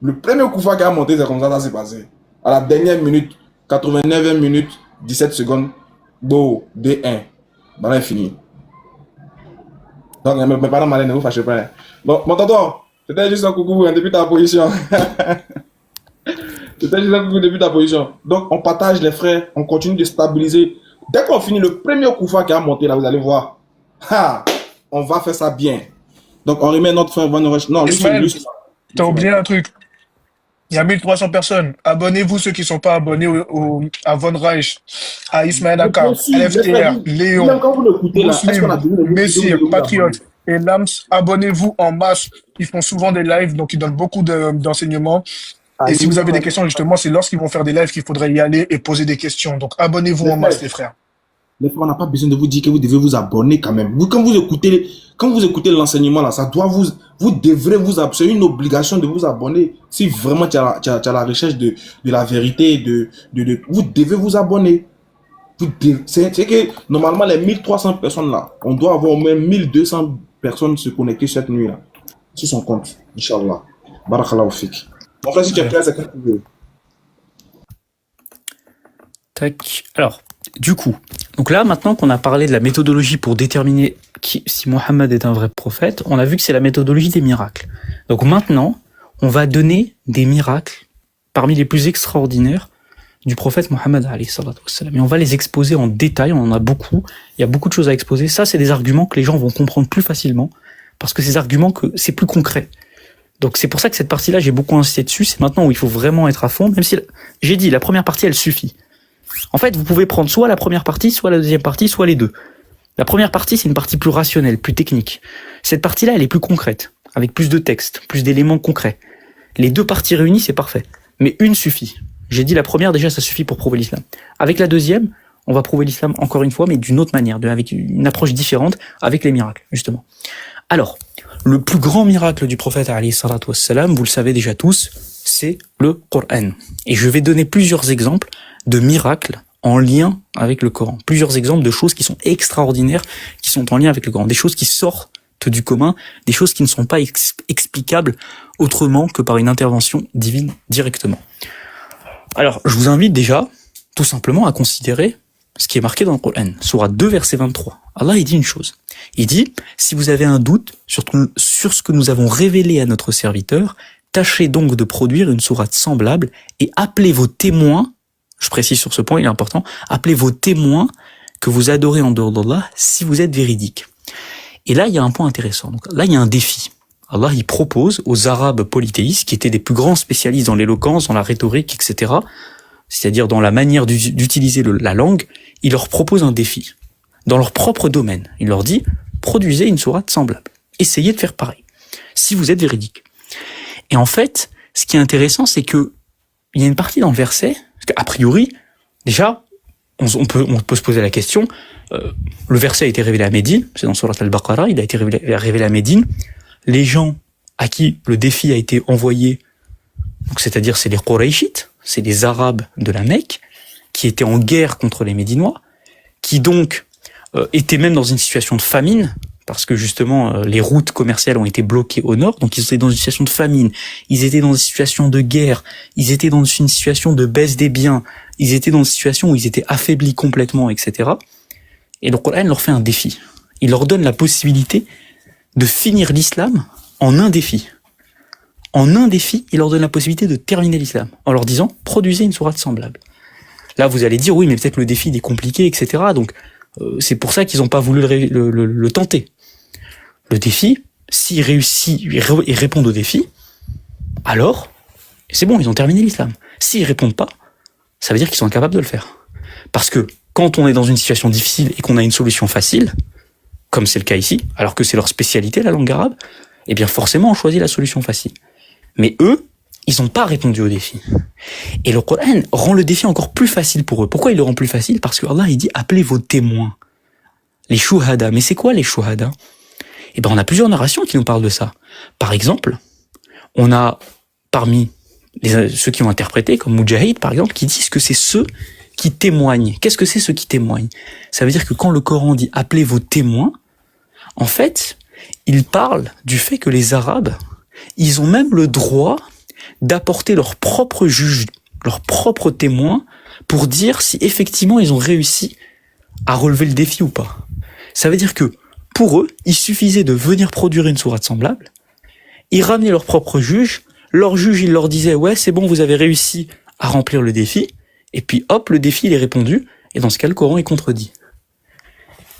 Le premier coup qui a monté, c'est comme ça s'est passé. À la dernière minute, 89 minutes, 17 secondes, beau, D1. Voilà, fini. Donc, mes parents malins, ne vous fâchez pas. Hein. Bon, mon tonton, c'était juste un coucou depuis ta position. C'était juste un coucou depuis ta position. Donc, on partage les frères, on continue de stabiliser. Dès qu'on finit le premier coup qui a monté, là, vous allez voir. Ha! On va faire ça bien. Donc, on remet notre frère Van Rush. Non,
Ismaël, t'as oublié un truc. Il y a 1300 personnes. Abonnez-vous ceux qui ne sont pas abonnés à Von Reich, à Ismaël Aka, LFTR, Léon, Muslim, Messire, Patriote et Lams. Abonnez-vous en masse. Ils font souvent des lives, donc ils donnent beaucoup d'enseignements. Et si vous avez des questions, justement, c'est lorsqu'ils vont faire des lives qu'il faudrait y aller et poser des questions. Donc abonnez-vous en masse, les frères.
Les frères, on n'a pas besoin de vous dire que vous devez vous abonner quand même. Vous, quand vous écoutez l'enseignement là, ça doit vous devrez vous abonner. C'est une obligation de vous abonner. Si vraiment tu as la recherche de la vérité, vous devez vous abonner. C'est que normalement les 1300 personnes là, on doit avoir au moins 1200 personnes se connecter cette nuit là, sur son compte, Inch'Allah. Barakallahu fik. Mon frère, si tu es prêt, c'est quand tu veux.
Tac. Alors, du coup, donc là, maintenant qu'on a parlé de la méthodologie pour déterminer si Mohammed est un vrai prophète, on a vu que c'est la méthodologie des miracles. Donc maintenant, on va donner des miracles parmi les plus extraordinaires du prophète Mohammed alayhi salatu wassalam. Et on va les exposer en détail, on en a beaucoup, il y a beaucoup de choses à exposer. Ça, c'est des arguments que les gens vont comprendre plus facilement, parce que ces arguments, c'est plus concret. Donc c'est pour ça que cette partie-là, j'ai beaucoup insisté dessus, c'est maintenant où il faut vraiment être à fond, même si, j'ai dit, la première partie, elle suffit. En fait, vous pouvez prendre soit la première partie, soit la deuxième partie, soit les deux. La première partie, c'est une partie plus rationnelle, plus technique. Cette partie-là, elle est plus concrète, avec plus de textes, plus d'éléments concrets. Les deux parties réunies, c'est parfait. Mais une suffit. J'ai dit la première, déjà, ça suffit pour prouver l'islam. Avec la deuxième, on va prouver l'islam encore une fois, mais d'une autre manière, avec une approche différente, avec les miracles, justement. Alors, le plus grand miracle du prophète, alayhi salatu wassalam, vous le savez déjà tous, c'est le Coran. Et je vais donner plusieurs exemples de miracles en lien avec le Coran. Plusieurs exemples de choses qui sont extraordinaires, qui sont en lien avec le Coran. Des choses qui sortent du commun, des choses qui ne sont pas explicables autrement que par une intervention divine directement. Alors, je vous invite déjà, tout simplement, à considérer ce qui est marqué dans le Coran. Sourate 2, verset 23. Allah, il dit une chose. Il dit, si vous avez un doute sur ce que nous avons révélé à notre serviteur, tâchez donc de produire une sourate semblable et appelez vos témoins, je précise sur ce point, il est important, appelez vos témoins que vous adorez en dehors d'Allah si vous êtes véridiques. Et là, il y a un point intéressant. Donc, là, il y a un défi. Allah, il propose aux Arabes polythéistes, qui étaient des plus grands spécialistes dans l'éloquence, dans la rhétorique, etc., c'est-à-dire dans la manière d'utiliser la langue, il leur propose un défi. Dans leur propre domaine. Il leur dit, produisez une sourate semblable. Essayez de faire pareil. Si vous êtes véridique. Et en fait, ce qui est intéressant, c'est que il y a une partie dans le verset, parce qu'a priori, déjà, on peut se poser la question, le verset a été révélé à Médine, c'est dans Surat al-Baqarah, il a été révélé à Médine. Les gens à qui le défi a été envoyé, donc c'est-à-dire c'est les Qurayshites, c'est les Arabes de la Mecque, qui étaient en guerre contre les Médinois, qui donc étaient même dans une situation de famine, parce que justement les routes commerciales ont été bloquées au nord, donc ils étaient dans une situation de famine, ils étaient dans une situation de guerre, ils étaient dans une situation de baisse des biens, ils étaient dans une situation où ils étaient affaiblis complètement, etc. Et le Coran leur fait un défi. Il leur donne la possibilité de finir l'islam en un défi. En un défi, il leur donne la possibilité de terminer l'islam, en leur disant « produisez une sourate semblable ». Là, vous allez dire « oui, mais peut-être le défi il est compliqué, etc. » Donc, c'est pour ça qu'ils n'ont pas voulu le tenter. Le défi, s'ils réussissent et répondent au défi, alors, c'est bon, ils ont terminé l'islam. S'ils répondent pas, ça veut dire qu'ils sont incapables de le faire. Parce que quand on est dans une situation difficile et qu'on a une solution facile, comme c'est le cas ici, alors que c'est leur spécialité, la langue arabe, eh bien forcément on choisit la solution facile. Mais eux, ils n'ont pas répondu au défi. Et le Coran rend le défi encore plus facile pour eux. Pourquoi il le rend plus facile? Parce que Allah, il dit, appelez vos témoins. Les shuhada. Mais c'est quoi les shuhada? Eh ben, on a plusieurs narrations qui nous parlent de ça. Par exemple, on a parmi ceux qui ont interprété, comme Mujahid, par exemple, qui disent que c'est ceux qui témoignent. Qu'est-ce que c'est ceux qui témoignent? Ça veut dire que quand le Coran dit appelez vos témoins, en fait, il parle du fait que les Arabes, ils ont même le droit d'apporter leur propre juge, leur propre témoin, pour dire si effectivement ils ont réussi à relever le défi ou pas. Ça veut dire que, pour eux, il suffisait de venir produire une sourate semblable, ils ramenaient leur propre juge, leur juge, il leur disait, ouais, c'est bon, vous avez réussi à remplir le défi, et puis hop, le défi, il est répondu, et dans ce cas, le Coran est contredit.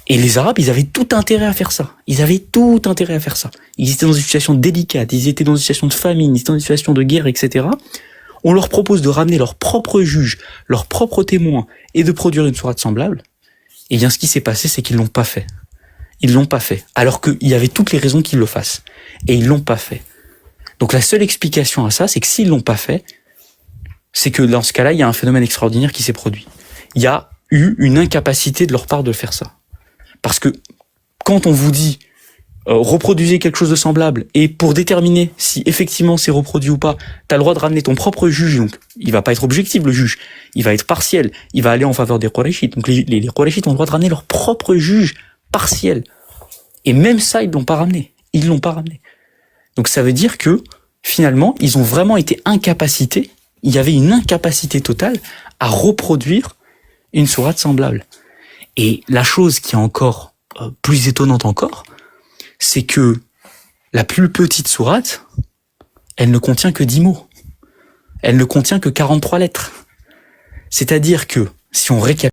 Et les Arabes, ils avaient tout intérêt à faire ça. Ils avaient tout intérêt à faire ça. Ils étaient dans une situation délicate, ils étaient dans une situation de famine, ils étaient dans une situation de guerre, etc. On leur propose de ramener leur propre juge, leur propre témoin, et de produire une sourate semblable. Et bien, ce qui s'est passé, c'est qu'ils l'ont pas fait. Ils l'ont pas fait. Alors qu'il y avait toutes les raisons qu'ils le fassent. Et ils l'ont pas fait. Donc la seule explication à ça, c'est que s'ils l'ont pas fait, c'est que dans ce cas-là, il y a un phénomène extraordinaire qui s'est produit. Il y a eu une incapacité de leur part de faire ça. Parce que quand on vous dit reproduisez quelque chose de semblable, et pour déterminer si effectivement c'est reproduit ou pas, t'as le droit de ramener ton propre juge, donc il va pas être objectif le juge, il va être partiel, il va aller en faveur des Qurayshites. Donc les Qurayshites ont le droit de ramener leur propre juge partiel. Et même ça, ils l'ont pas ramené. Ils l'ont pas ramené. Donc ça veut dire que finalement, ils ont vraiment été incapacités, il y avait une incapacité totale à reproduire une sourate semblable. Et la chose qui est encore plus étonnante encore, c'est que la plus petite sourate, elle ne contient que 10 mots. Elle ne contient que 43 lettres. C'est-à-dire que, si on récapitule,